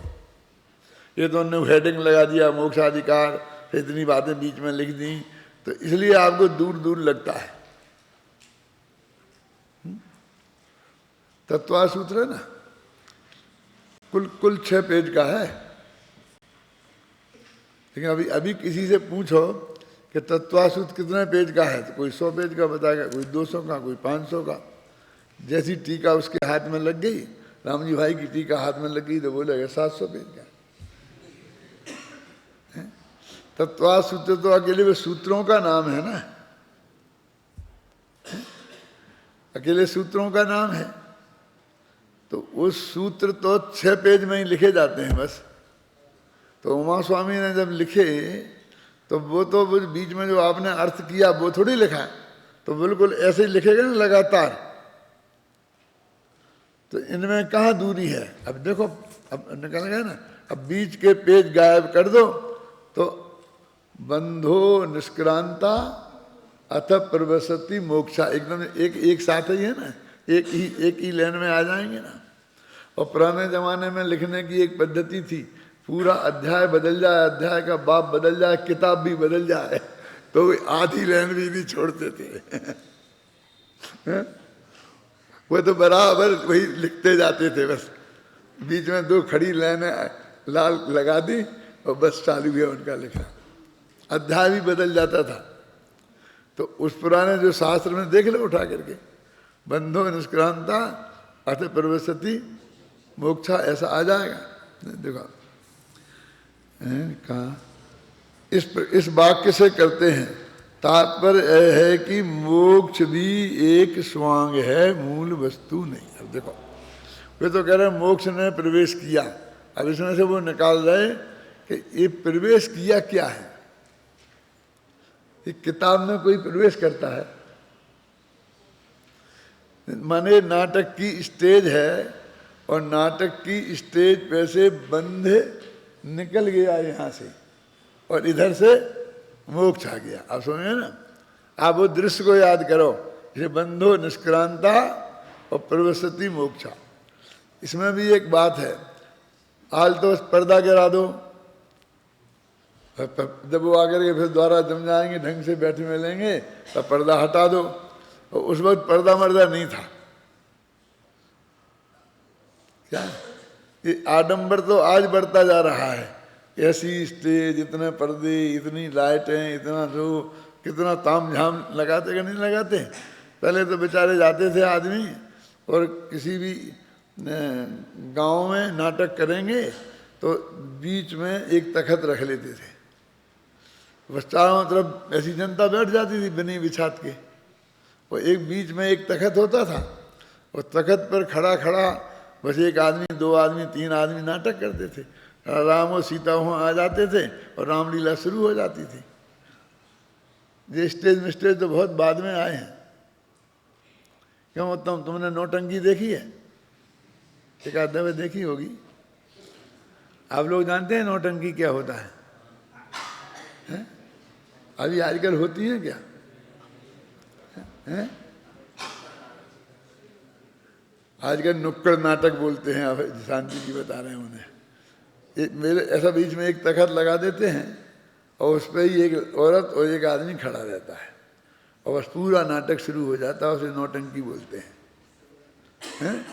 ये तो उन्होंने हेडिंग लगा दिया मोक्षाधिकार, इतनी बातें बीच में लिख दी, तो इसलिए आपको दूर दूर लगता है। तत्वा सूत्र है ना, कुल 6 पेज का है। लेकिन अभी किसी से पूछो कि तत्वा सूत्र कितने पेज का है, तो कोई 100 पेज का बताएगा, कोई 200 का, कोई 500 का। जैसी टीका उसके हाथ में लग गई, राम जी भाई की टीका हाथ में लग गई, तो बोलेगा 700 पेज का। तत्वा सूत्र तो अकेले वे सूत्रों का नाम है ना, अकेले सूत्रों का नाम है। तो उस सूत्र तो 6 पेज में ही लिखे जाते हैं बस। तो उमा स्वामी ने जब लिखे तो वो तो बीच में जो आपने अर्थ किया वो थोड़ी लिखा है, तो बिल्कुल ऐसे ही लिखेगा ना लगातार। तो इनमें कहाँ दूरी है? अब देखो, अब निकल गया ना। अब बीच के पेज गायब कर दो तो बंधो निष्क्रांता अथ प्रवेशति मोक्षा, एकदम एक साथ ही है ना, एक ही लाइन में आ जाएंगे ना। और पुराने जमाने में लिखने की एक पद्धति थी, पूरा अध्याय बदल जाए, अध्याय का बाप बदल जाए, किताब भी बदल जाए, तो आधी लाइन भी नहीं छोड़ते थे। वो तो बराबर वही लिखते जाते थे, बस बीच में 2 खड़ी लाइनें लाल लगा दी और बस चालू गया उनका लिखा, अध्याय भी बदल जाता था। तो उस पुराने जो शास्त्र में देख लो उठा करके, बंधो निष्क्रांता अथ प्रवेशति मोक्षा, ऐसा आ जाएगा। देखो कहा इस वाक्य से करते हैं, तात्पर्य है कि मोक्ष भी एक स्वांग है, मूल वस्तु नहीं। अब देखो वे तो कह रहे हैं मोक्ष ने प्रवेश किया, अब इसमें से वो निकाल रहे कि ये प्रवेश किया क्या है। एक किताब में कोई प्रवेश करता है, माने नाटक की स्टेज है और नाटक की स्टेज पे से बंध निकल गया यहाँ से और इधर से मोक्ष आ गया। आप समझे ना, आप वो दृश्य को याद करो, ये बंधो निष्क्रांता और प्रवेशति मोक्षा। इसमें भी एक बात है, आज तो पर्दा गिरा दो, जब वो आकर के फिर द्वारा जम जाएंगे, ढंग से बैठे मिलेंगे, तब पर्दा हटा दो। और उस वक्त पर्दा मर्दा नहीं था। क्या ये आडंबर तो आज बढ़ता जा रहा है, ऐसी स्टेज, इतने पर्दे, इतनी लाइटें, इतना जो कितना तामझाम लगाते कि नहीं लगाते। पहले तो बेचारे जाते थे आदमी और किसी भी गांव में नाटक करेंगे तो बीच में एक तखत रख लेते थे, बस चारों तरफ ऐसी जनता बैठ जाती थी बिनी बिछात के, और एक बीच में एक तखत होता था, और तखत पर खड़ा खड़ा बस 1 आदमी, 2 आदमी, 3 आदमी नाटक करते थे। राम और सीता वहाँ आ जाते थे और रामलीला शुरू हो जाती थी। ये स्टेज मिस्टेज तो बहुत बाद में आए हैं। क्यों तुमने नौटंकी देखी है? एक आध दफे देखी होगी। आप लोग जानते हैं नौटंकी क्या होता है? अभी आजकल होती है क्या? हैं? आजकल नुक्कड़ नाटक बोलते हैं। अब शांति जी बता रहे हैं उन्हें, मेरे ऐसा बीच में एक तखत लगा देते हैं और उस पर ही एक औरत और एक आदमी खड़ा रहता है और बस पूरा नाटक शुरू हो जाता है। उसे नौटंकी बोलते हैं।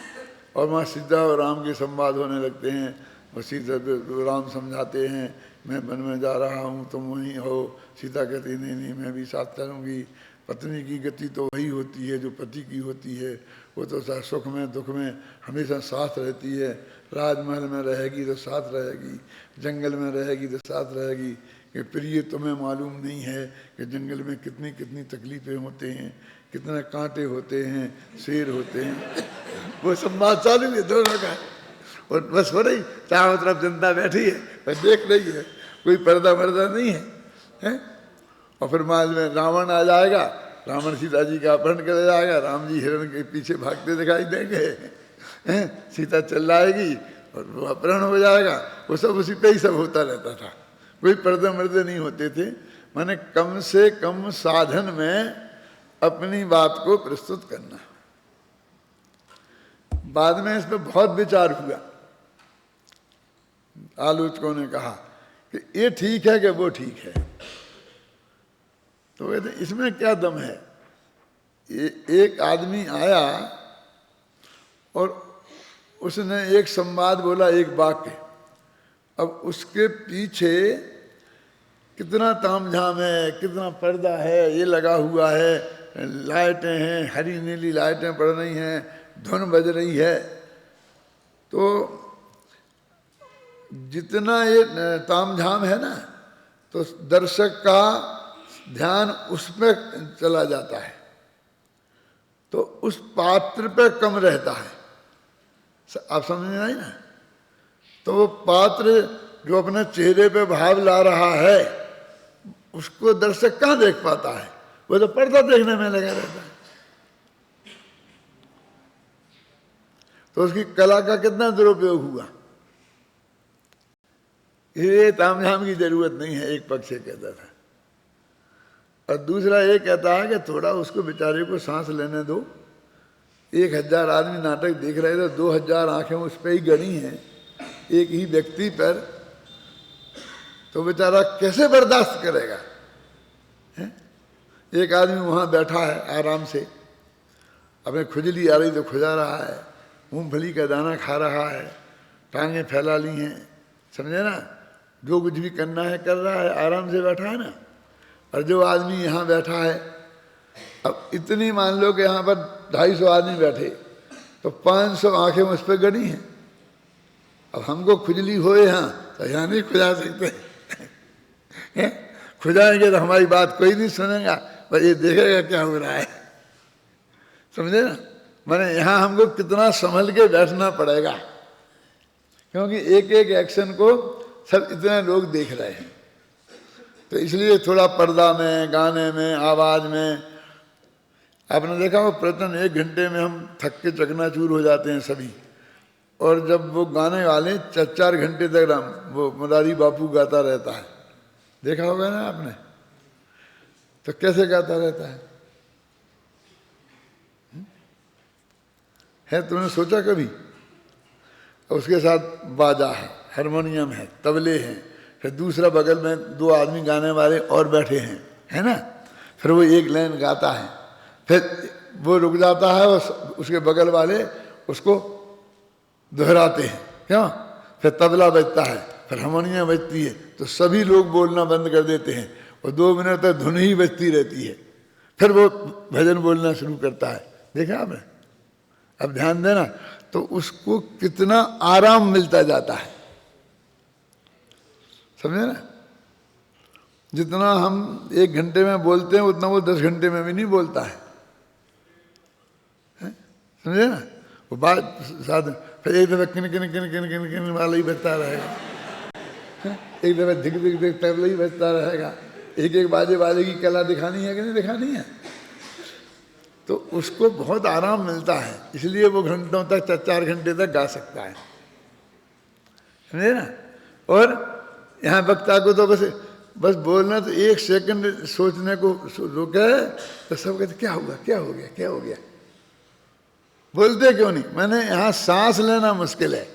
और वहाँ सीता और राम के संवाद होने लगते हैं, और सीता राम समझाते हैं मैं वन में जा रहा हूँ, तुम वहीं हो। सीता कहती नहीं नहीं मैं भी साथ चलूँगी। पत्नी की गति तो वही होती है जो पति की होती है, वो तो सुख में दुख में हमेशा साथ रहती है। राजमहल में रहेगी तो साथ रहेगी, जंगल में रहेगी तो साथ रहेगी। कि प्रिय तुम्हें मालूम नहीं है कि जंगल में कितनी कितनी तकलीफ़ें होते हैं, कितने कांटे होते हैं, शेर होते हैं। वो संवाद चालू है दोनों का, और बस हो रही, चारों तरफ जनता बैठी है और देख रही है, कोई पर्दा वर्दा नहीं है, हैं? और फिर बाद में रावण आ जाएगा, रावण सीता जी का अपहरण कर जाएगा, राम जी हिरण के पीछे भागते दिखाई देंगे, हैं? सीता चिल्लाएगी और वो अपहरण हो जाएगा। वो सब उसी पे ही सब होता रहता था, कोई पर्दे मर्दे नहीं होते थे। माने कम से कम साधन में अपनी बात को प्रस्तुत करना। बाद में इस पर बहुत विचार हुआ, आलोचकों ने कहा कि ये ठीक है कि वो ठीक है। तो कहते इसमें क्या दम है? एक आदमी आया और उसने एक संवाद बोला, एक वाक्य। अब उसके पीछे कितना तामझाम है, कितना पर्दा है, ये लगा हुआ है, लाइटें हैं, हरी नीली लाइटें पड़ रही हैं, धुन बज रही है। तो जितना ये तामझाम है ना, तो दर्शक का ध्यान उस पर चला जाता है, तो उस पात्र पे कम रहता है। आप समझ में आई ना? तो वो पात्र जो अपने चेहरे पे भाव ला रहा है, उसको दर्शक कहाँ देख पाता है? वो तो पर्दा देखने में लगा रहता है। तो उसकी कला का कितना दुरुपयोग हुआ। ये तामझाम की जरूरत नहीं है, एक पक्ष से कहता था। और दूसरा ये कहता है कि थोड़ा उसको बेचारे को सांस लेने दो। 1000 आदमी नाटक देख रहे थे, 2000 आंखें उस पर ही गड़ी हैं, एक ही व्यक्ति पर, तो बेचारा कैसे बर्दाश्त करेगा? है? एक आदमी वहाँ बैठा है आराम से, अपने खुजली आ रही तो खुजा रहा है, मूंगफली का दाना खा रहा है, टांगें फैला ली हैं, समझे ना? जो कुछ भी करना है कर रहा है, आराम से बैठा है ना। और जो आदमी यहाँ बैठा है, अब इतनी मान लो कि यहाँ पर 250 आदमी बैठे, तो 500 आंखें उस पर गड़ी हैं। अब हमको खुजली होए यहाँ, तो यहाँ नहीं खुजा सकते। खुजाएंगे तो हमारी बात कोई नहीं सुनेगा, बस ये देखेगा क्या हो रहा है, समझे ना? माने यहाँ हमको कितना संभल के बैठना पड़ेगा, क्योंकि एक एक एक्शन को सब इतने लोग देख रहे हैं। तो इसलिए थोड़ा पर्दा में, गाने में, आवाज़ में, आपने देखा वो प्रवचन 1 घंटे में हम थक के चकनाचूर हो जाते हैं सभी। और जब वो गाने वाले 4 घंटे तक वो मुरारी बापू गाता रहता है, देखा होगा ना आपने? तो कैसे गाता रहता है तुमने सोचा कभी? उसके साथ बाजा है, हारमोनियम है, तबले हैं, फिर दूसरा बगल में 2 आदमी गाने वाले और बैठे हैं, है ना? फिर वो एक लाइन गाता है, फिर वो रुक जाता है और उसके बगल वाले उसको दोहराते हैं, क्यों? फिर तबला बजता है, फिर हारमोनियम बजती है, तो सभी लोग बोलना बंद कर देते हैं और 2 मिनट तक धुन ही बजती रहती है। फिर वो भजन बोलना शुरू करता है, देखा आपने? अब ध्यान देना, तो उसको कितना आराम मिलता जाता है, समझे ना? जितना हम 1 घंटे में बोलते हैं उतना वो 10 घंटे में भी नहीं बोलता है, समझे ना? वो बात साथ फिर एक दफा किन किन किन किन किन किन वाला ही बजता रहेगा, एक दफा धिक धिक धिक तबला ही बजता रहेगा। एक एक बाजे वाले की कला दिखानी है कि नहीं दिखानी है? तो उसको बहुत आराम मिलता है, इसलिए वो घंटों तक 4 घंटे तक गा सकता है, समझे ना? और यहाँ वक्ता को तो बस बोलना, तो 1 सेकंड सोचने को रोके तो सब कहते क्या हुआ, क्या हो गया, क्या हो गया? बोलते क्यों नहीं? मैंने यहाँ सांस लेना मुश्किल है,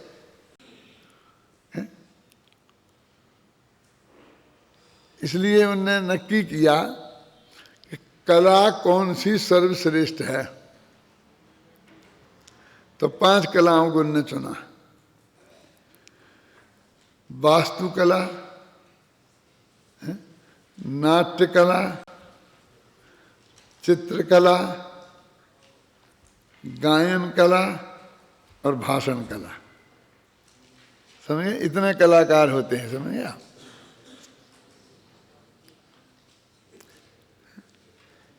इसलिए उनने नक्की किया कि कला कौन सी सर्वश्रेष्ठ है। तो 5 कलाओं को उनने चुना, वास्तुकला, नाट्य कला, चित्रकला, गायन कला और भाषण कला। समझे? इतने कलाकार होते हैं, समझे आप?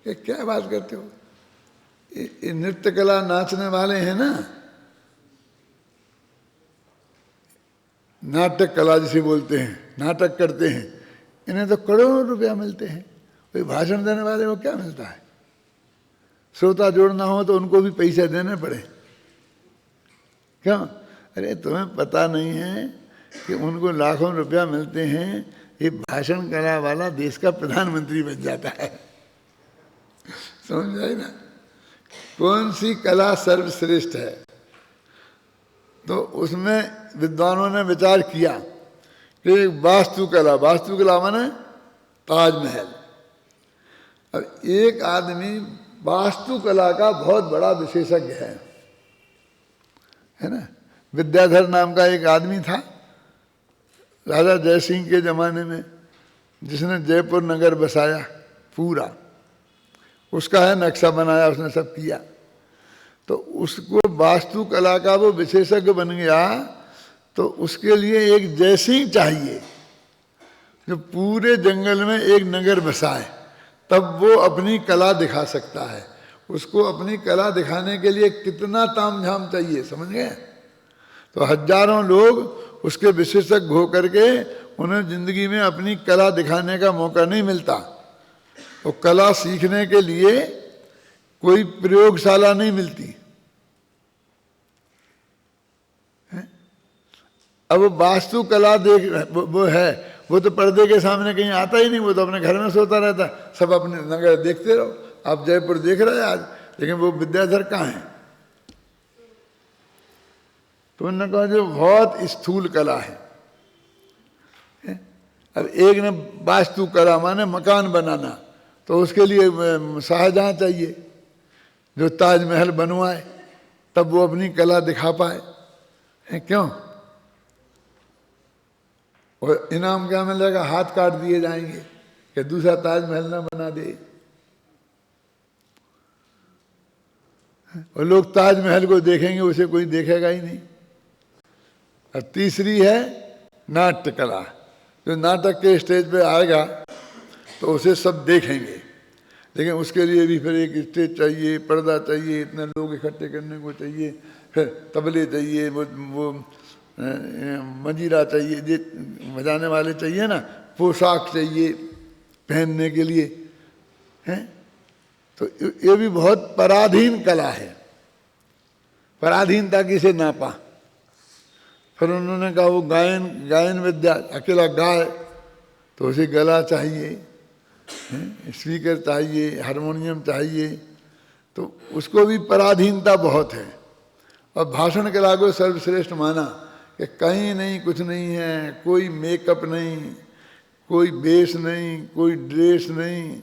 ये क्या बात करते हो? ये नृत्य कला नाचने वाले हैं ना, नाटक कला जिसे बोलते हैं, नाटक करते हैं, इन्हें तो करोड़ों रुपया मिलते हैं। कोई भाषण देने वाले को क्या मिलता है? श्रोता जोड़ना हो तो उनको भी पैसे देने पड़े। क्यों? अरे तुम्हें पता नहीं है कि उनको लाखों रुपया मिलते हैं, ये भाषण कला वाला देश का प्रधानमंत्री बन जाता है। समझ आए ना? कौन सी कला सर्वश्रेष्ठ है? तो उसमें विद्वानों ने विचार किया कि वास्तुकला, वास्तुकला माने ताजमहल। अब एक आदमी वास्तुकला का बहुत बड़ा विशेषज्ञ है ना? विद्याधर नाम का एक आदमी था राजा जयसिंह के ज़माने में, जिसने जयपुर नगर बसाया पूरा, उसका है नक्शा बनाया, उसने सब किया। तो उसको वास्तुकला का वो विशेषज्ञ बन गया, तो उसके लिए एक जयसिंह चाहिए जो पूरे जंगल में एक नगर बसाए, तब वो अपनी कला दिखा सकता है। उसको अपनी कला दिखाने के लिए कितना तामझाम चाहिए, समझ गए? तो हजारों लोग उसके विशेषज्ञ हो करके उन्हें जिंदगी में अपनी कला दिखाने का मौका नहीं मिलता। वो कला सीखने के लिए कोई प्रयोगशाला नहीं मिलती। अब वो वास्तुकला देख वो है, वो तो पर्दे के सामने कहीं आता ही नहीं, वो तो अपने घर में सोता रहता, सब अपने नगर देखते रहो। आप जयपुर देख रहे हैं आज, लेकिन वो विद्याधर कहाँ है? तो उन्होंने कहा जो बहुत स्थूल कला है। अब एक ने वास्तुकला माने मकान बनाना, तो उसके लिए शाहजहां चाहिए जो ताजमहल बनवाए, तब वो अपनी कला दिखा पाए। क्यों? और इनाम क्या मिलेगा? हाथ काट दिए जाएंगे कि दूसरा ताजमहल ना बना दे। और लोग ताजमहल को देखेंगे, उसे कोई देखेगा ही नहीं। और तीसरी है नाट्य कला, जो नाटक के स्टेज पे आएगा तो उसे सब देखेंगे, लेकिन उसके लिए भी फिर एक स्टेज चाहिए, पर्दा चाहिए, इतने लोग इकट्ठे करने को चाहिए, फिर तबले चाहिए, वो मंजीरा चाहिए, ये बजाने वाले चाहिए ना, पोशाक चाहिए पहनने के लिए, हैं? तो ये भी बहुत पराधीन कला है। पराधीनता किसे नापा? फिर उन्होंने कहा वो गायन विद्या, अकेला गाय तो उसे गला चाहिए, स्पीकर चाहिए, हारमोनियम चाहिए, तो उसको भी पराधीनता बहुत है। और भाषण कला को सर्वश्रेष्ठ माना कि कहीं नहीं, कुछ नहीं है, कोई मेकअप नहीं, कोई बेस नहीं, कोई ड्रेस नहीं,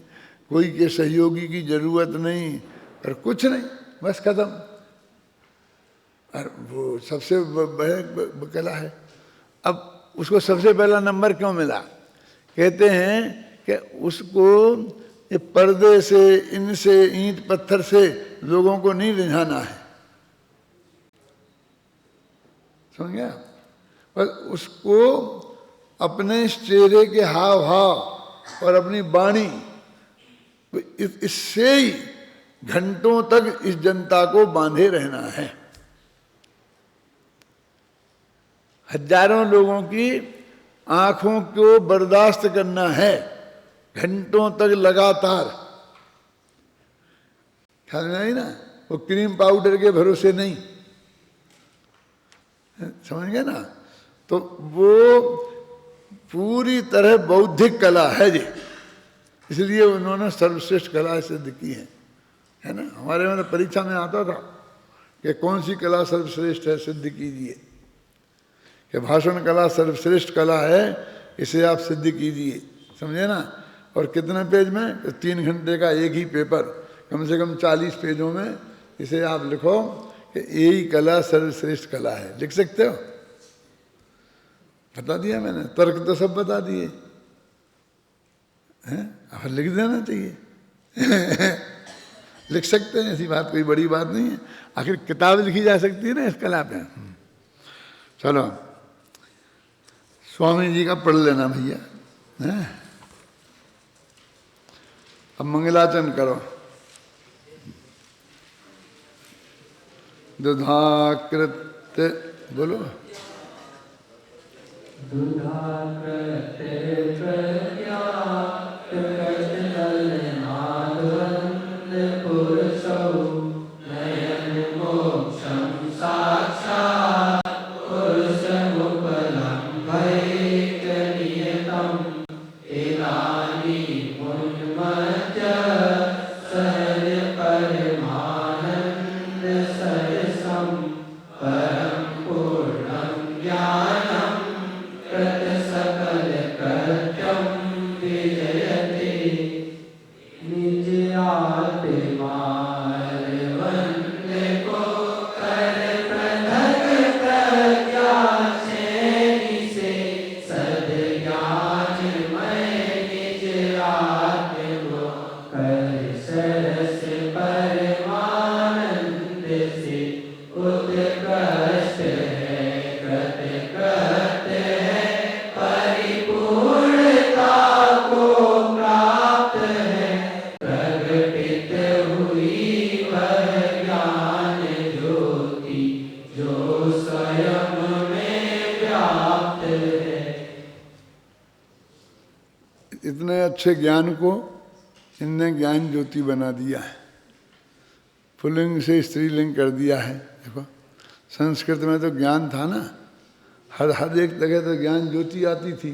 कोई के सहयोगी की जरूरत नहीं, और कुछ नहीं, बस खत्म। और वो सबसे बड़ी कला है। अब उसको सबसे पहला नंबर क्यों मिला? कहते हैं कि उसको ये पर्दे से, इनसे, ईंट पत्थर से लोगों को नहीं रिझाना है, समझ गया? बस उसको अपने चेहरे के हाव भाव और अपनी वाणी, इससे ही घंटों तक इस जनता को बांधे रहना है। हजारों लोगों की आंखों को बर्दाश्त करना है घंटों तक लगातार। ख्याल में आई ना? वो क्रीम पाउडर के भरोसे नहीं, समझ गए ना? तो वो पूरी तरह बौद्धिक कला है जी, इसलिए उन्होंने सर्वश्रेष्ठ कला सिद्ध की है ना? हमारे में परीक्षा में आता था कि कौन सी कला सर्वश्रेष्ठ है, सिद्ध कीजिए। कि भाषण कला सर्वश्रेष्ठ कला है, इसे आप सिद्ध कीजिए, समझे ना? और कितने पेज में? 3 घंटे का एक ही पेपर, कम से कम 40 पेजों में इसे आप लिखो कि यही कला सर्वश्रेष्ठ कला है। लिख सकते हो? बता दिया मैंने, तर्क तो सब बता दिए हैं, अब लिख देना चाहिए। लिख सकते हैं, ऐसी बात कोई बड़ी बात नहीं है। आखिर किताब लिखी जा सकती है ना इस कला पे। चलो स्वामी जी का पढ़ लेना भैया, हैं? अब मंगलाचरण करो। दुधाकृत बोलो। इतने अच्छे ज्ञान को इनने ज्ञान ज्योति बना दिया है, पुल्लिंग से स्त्रीलिंग कर दिया है। देखो संस्कृत में तो ज्ञान था ना, हर एक जगह तो ज्ञान ज्योति आती थी,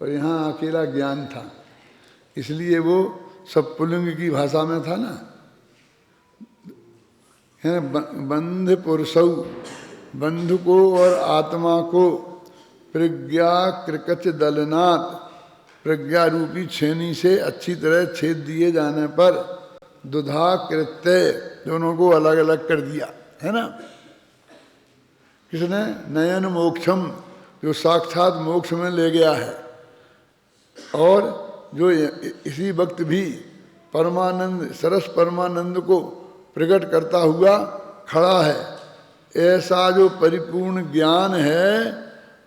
और यहाँ अकेला ज्ञान था, इसलिए वो सब पुल्लिंग की भाषा में था ना। बंध पुरुषौ, बंधु को और आत्मा को प्रज्ञा कृकच दलनात्, प्रज्ञा रूपी छेनी से अच्छी तरह छेद दिए जाने पर दुधा कृत्य, दोनों को अलग अलग कर दिया है ना। किसने? नयन मोक्षम, जो साक्षात मोक्ष में ले गया है, और जो इसी वक्त भी परमानंद सरस परमानंद को प्रकट करता हुआ खड़ा है। ऐसा जो परिपूर्ण ज्ञान है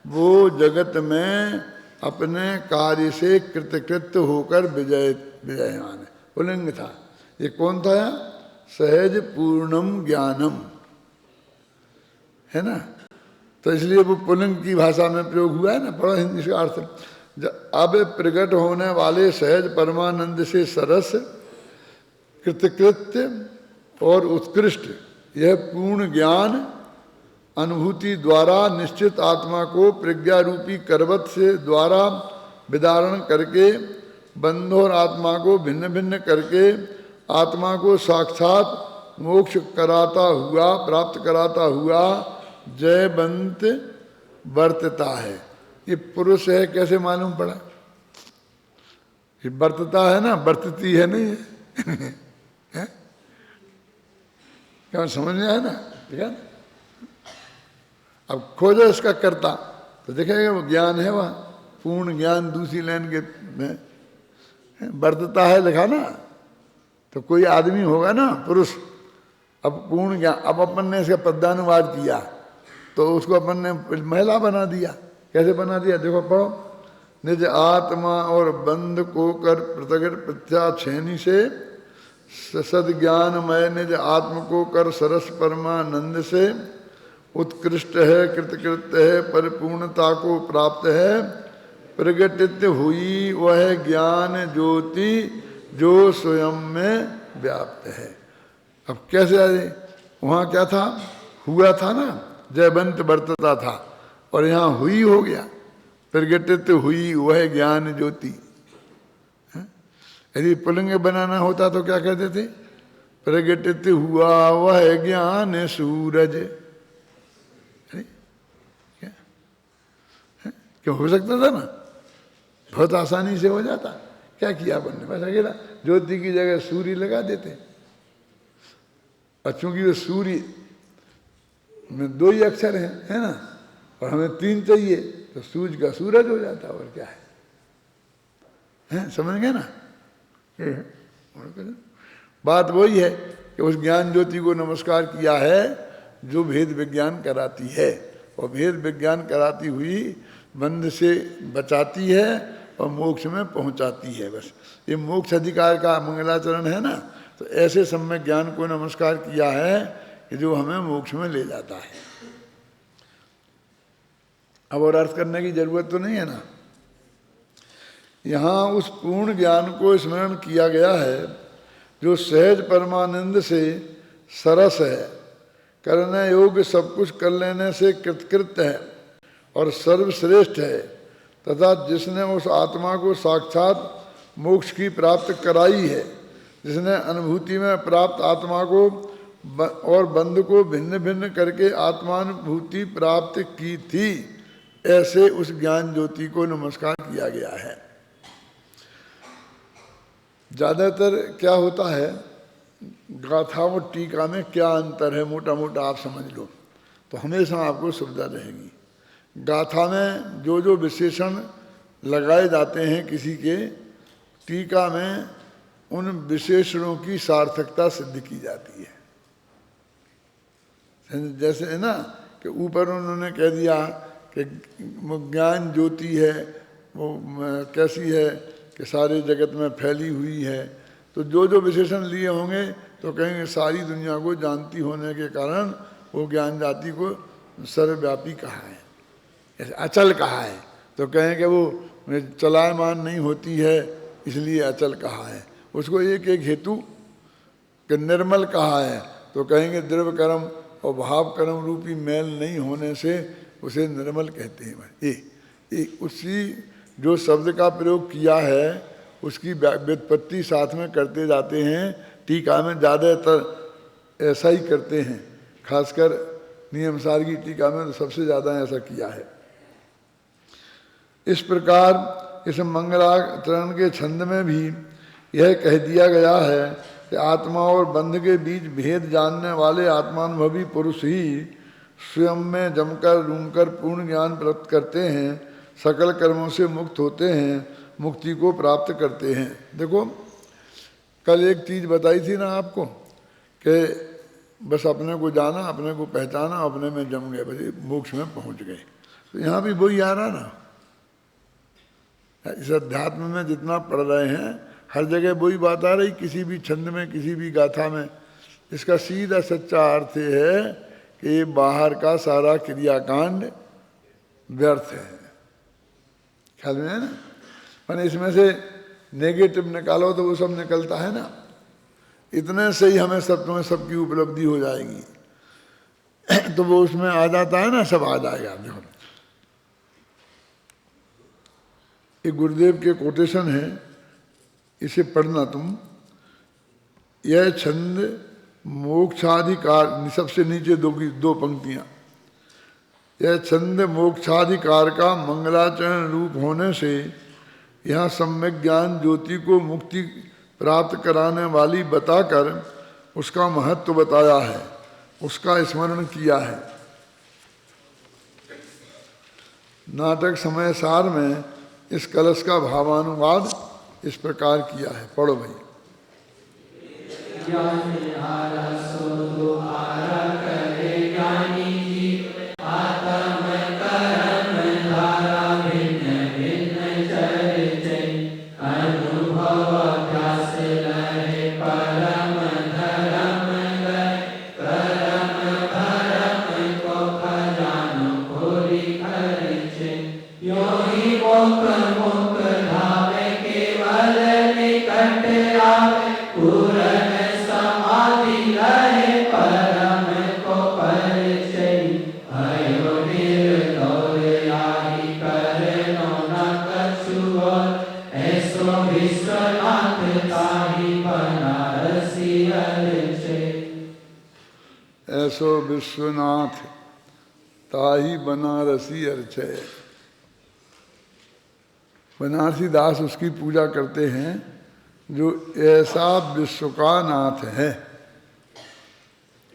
वो जगत में अपने कार्य से कृतकृत्य होकर विजयमान है। पुल्लिंग था। ये कौन था? सहज पूर्णम ज्ञानम, है ना। तो इसलिए वो पुल्लिंग की भाषा में प्रयोग हुआ है ना। पढ़ो हिंदी का अर्थ। अब प्रकट होने वाले सहज परमानंद से सरस कृतकृत्य और उत्कृष्ट यह पूर्ण ज्ञान अनुभूति द्वारा निश्चित आत्मा को प्रज्ञा रूपी करवत से द्वारा विदारण करके बंध और आत्मा को भिन्न भिन्न करके आत्मा को साक्षात मोक्ष कराता हुआ, प्राप्त कराता हुआ जयवंत वर्तता है। ये पुरुष है, कैसे मालूम पड़ा? ये वर्तता है ना, वर्तती है नहीं है? क्या समझ में आया ना? ठीक है। अब खोजो इसका कर्ता तो देखेगा वो ज्ञान है, वहाँ पूर्ण ज्ञान दूसरी लाइन के में वर्तता है लिखा ना, तो कोई आदमी होगा ना पुरुष। अब पूर्ण ज्ञान, अब अपन ने इसका पदानुवाद किया तो उसको अपन ने महिला बना दिया। कैसे बना दिया? देखो पढ़ो। निज आत्मा और बंध को कर प्रतगट प्रत्या छेनी से सदज्ञानमय निज आत्म को कर सरस परमानंद से उत्कृष्ट है, कृतकृत्य है, परिपूर्णता को प्राप्त है, प्रगटित हुई वह ज्ञान ज्योति जो स्वयं में व्याप्त है। अब कैसे आए? वहाँ क्या था? हुआ था ना, जयवंत वर्तता था, और यहाँ हुई हो गया, प्रगटित हुई वह ज्ञान ज्योति। यदि पुल्लिंग बनाना होता तो क्या कहते थे? प्रगटित हुआ वह ज्ञान सूरज। क्यों? हो सकता था ना, बहुत आसानी से हो जाता। क्या किया अपन ने? बस अकेला ज्योति की जगह सूर्य लगा देते। और चूंकि वो सूर्य में दो ही अक्षर हैं, है ना, और हमें तीन चाहिए, तो सूरज का सूरज हो जाता। और क्या है? हैं, समझ गए ना? ये है। बात वही है कि उस ज्ञान ज्योति को नमस्कार किया है जो भेद विज्ञान कराती है, और भेद विज्ञान कराती हुई बंध से बचाती है और मोक्ष में पहुंचाती है। बस ये मोक्ष अधिकार का मंगलाचरण है ना, तो ऐसे सम्यक ज्ञान को नमस्कार किया है कि जो हमें मोक्ष में ले जाता है। अब और अर्थ करने की जरूरत तो नहीं है ना। यहाँ उस पूर्ण ज्ञान को स्मरण किया गया है जो सहज परमानंद से सरस है, करने योग्य सब कुछ कर लेने से कृतकृत्य है और सर्वश्रेष्ठ है, तथा जिसने उस आत्मा को साक्षात मोक्ष की प्राप्त कराई है, जिसने अनुभूति में प्राप्त आत्मा को और बंध को भिन्न भिन्न करके आत्मानुभूति प्राप्त की थी, ऐसे उस ज्ञान ज्योति को नमस्कार किया गया है। ज़्यादातर क्या होता है, गाथा और टीका में क्या अंतर है मोटा मोटा आप समझ लो तो हमेशा आपको सुविधा रहेगी। गाथा में जो जो विशेषण लगाए जाते हैं किसी के, टीका में उन विशेषणों की सार्थकता सिद्ध की जाती है। जैसे है ना कि ऊपर उन्होंने कह दिया कि ज्ञान ज्योति है, वो कैसी है कि सारे जगत में फैली हुई है, तो जो जो विशेषण लिए होंगे तो कहेंगे सारी दुनिया को जानती होने के कारण वो ज्ञान जाति को सर्वव्यापी कहा है। जैसे अचल कहा है तो कहेंगे वो चलायमान नहीं होती है इसलिए अचल कहा है। उसको एक एक हेतु कि निर्मल कहा है तो कहेंगे द्रव्य कर्म और भाव कर्म रूपी मेल नहीं होने से उसे निर्मल कहते हैं। ये उसी जो शब्द का प्रयोग किया है उसकी व्युत्पत्ति साथ में करते जाते हैं। टीका में ज़्यादातर ऐसा ही करते हैं, खासकर नियमसार की टीका में तो सबसे ज़्यादा ऐसा किया है। इस प्रकार इस मंगलाचरण के छंद में भी यह कह दिया गया है कि आत्मा और बंध के बीच भेद जानने वाले आत्मानुभवी पुरुष ही स्वयं में जमकर रूमकर पूर्ण ज्ञान प्राप्त करते हैं, सकल कर्मों से मुक्त होते हैं, मुक्ति को प्राप्त करते हैं। देखो कल एक चीज़ बताई थी ना आपको कि बस अपने को जाना, अपने को पहचाना, अपने में जम गए, बस मोक्ष में पहुंच गए। तो यहाँ भी वही आ रहा ना, इस अध्यात्म में जितना पढ़ रहे हैं हर जगह वही बात आ रही, किसी भी छंद में किसी भी गाथा में। इसका सीधा सच्चा अर्थ है कि ये बाहर का सारा क्रियाकांड व्यर्थ है। ख्याल में है ना? मैंने इसमें से नेगेटिव निकालो तो वो सब निकलता है ना, इतने से ही हमें सत्य में सबकी उपलब्धि हो जाएगी। तो वो उसमें आ जाता है ना, सब आ जाएगा। देखो एक गुरुदेव के कोटेशन है, इसे पढ़ना तुम। यह छंद मोक्षाधिकार, सबसे नीचे दो पंक्तियां, यह छंद मोक्षाधिकार का मंगलाचरण रूप होने से यहाँ सम्यक ज्ञान ज्योति को मुक्ति प्राप्त कराने वाली बताकर उसका महत्व बताया है, उसका स्मरण किया है। नाटक समय सार में इस कलश का भावानुवाद इस प्रकार किया है। पढ़ो भाई। ऐसो विश्वनाथ ताही बनारसी अर्चय। बनारसी दास उसकी पूजा करते हैं जो ऐसा विश्व का नाथ है।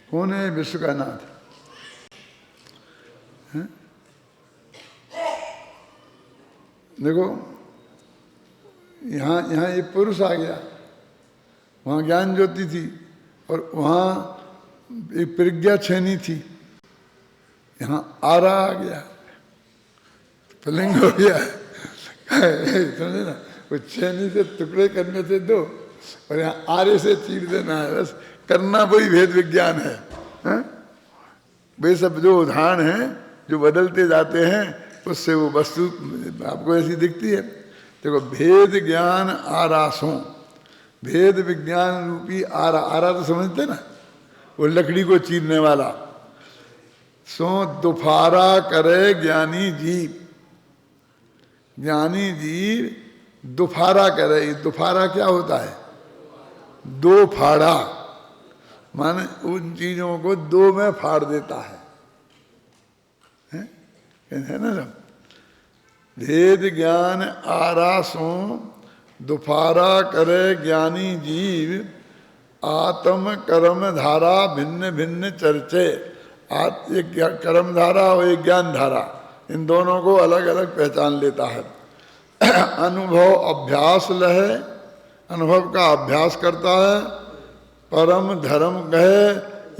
कौन है विश्व का नाथ? है? देखो यहाँ यहाँ ये पुरुष आ गया, वहाँ ज्ञान ज्योति थी, और वहाँ एक प्रज्ञा छेनी थी, यहाँ आरा आ गया, पुल्लिंग हो गया। समझे ना, वो छेनी से टुकड़े करने से दो, और यहाँ आरे से चीर देना है, बस करना वही भेद विज्ञान है। वे सब जो उदाहरण हैं जो बदलते जाते हैं, उससे वो वस्तु आपको ऐसी दिखती है। देखो, भेद ज्ञान आरासों, भेद विज्ञान रूपी आरा, आरा तो समझते ना, वो लकड़ी को चीरने वाला। सो दुफारा करे ज्ञानी जीव, ज्ञानी जीव दुफारा करे। दुफारा क्या होता है? दो फाड़ा, माने उन चीजों को दो में फाड़ देता है ना सब। भेद ज्ञान आरासों दुफारा करे ज्ञानी जीव, आत्म कर्म धारा भिन्न भिन्न चर्चे। एक कर्म धारा और एक ज्ञान धारा, इन दोनों को अलग अलग पहचान लेता है। अनुभव अभ्यास लहे, अनुभव का अभ्यास करता है। परम धर्म कहे,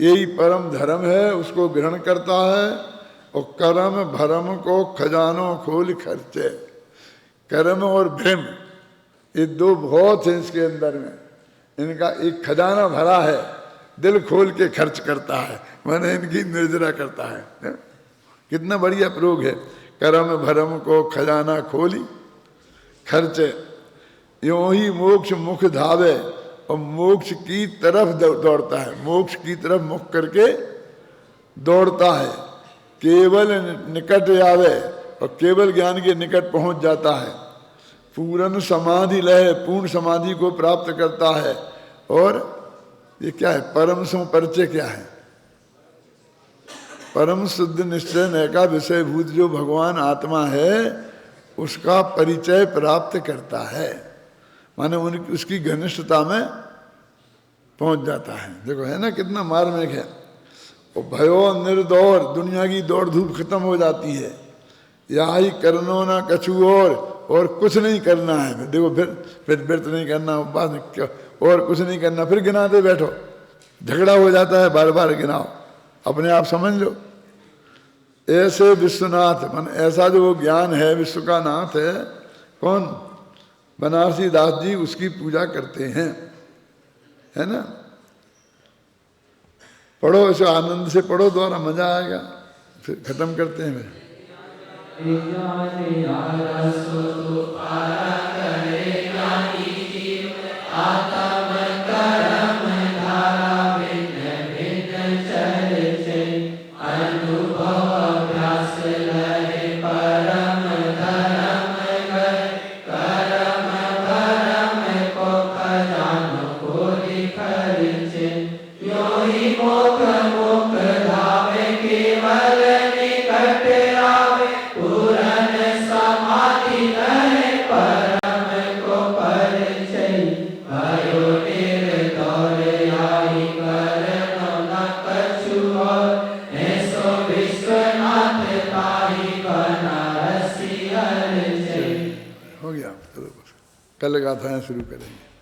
यही परम धर्म है, उसको ग्रहण करता है। और कर्म भरम को खजानों खोल खर्चे। कर्म और भ्रम, ये दो बहुत हैं इसके अंदर में, इनका एक खजाना भरा है, दिल खोल के खर्च करता है, मैंने इनकी निर्जरा करता है। कितना बढ़िया प्रयोग है, कर्म भरम को खजाना खोली खर्चे। यूं ही मोक्ष मुख धावे, और मोक्ष की तरफ दौड़ता है, मोक्ष की तरफ मुख करके दौड़ता है। केवल निकट आवे, और केवल ज्ञान के निकट पहुंच जाता है। पूर्ण समाधि लहे, पूर्ण समाधि को प्राप्त करता है। और ये क्या है? परम सो परिचय क्या है? परम शुद्ध निश्चय नय का विषय भूत जो भगवान आत्मा है, उसका परिचय प्राप्त करता है, माने उनकी उसकी घनिष्ठता में पहुंच जाता है। देखो है ना कितना मार्मिक है। और भयो निर्दौर, दुनिया की दौड़ धूप खत्म हो जाती है। या ही करनो ना कछु और कुछ नहीं करना है। देखो फिर व्रत नहीं करना, उपवास नहीं, और कुछ नहीं करना, फिर गिनाते बैठो, झगड़ा हो जाता है, बार बार गिनाओ, अपने आप समझ लो। ऐसे विश्वनाथ, मन ऐसा जो वो ज्ञान है, विश्व का नाथ है कौन? बनारसी दास जी उसकी पूजा करते हैं, है ना। पढ़ो इसे, आनंद से पढ़ो, द्वारा मजा आएगा। फिर खत्म करते हैं फिर। कल गाथाएं शुरू करेंगे।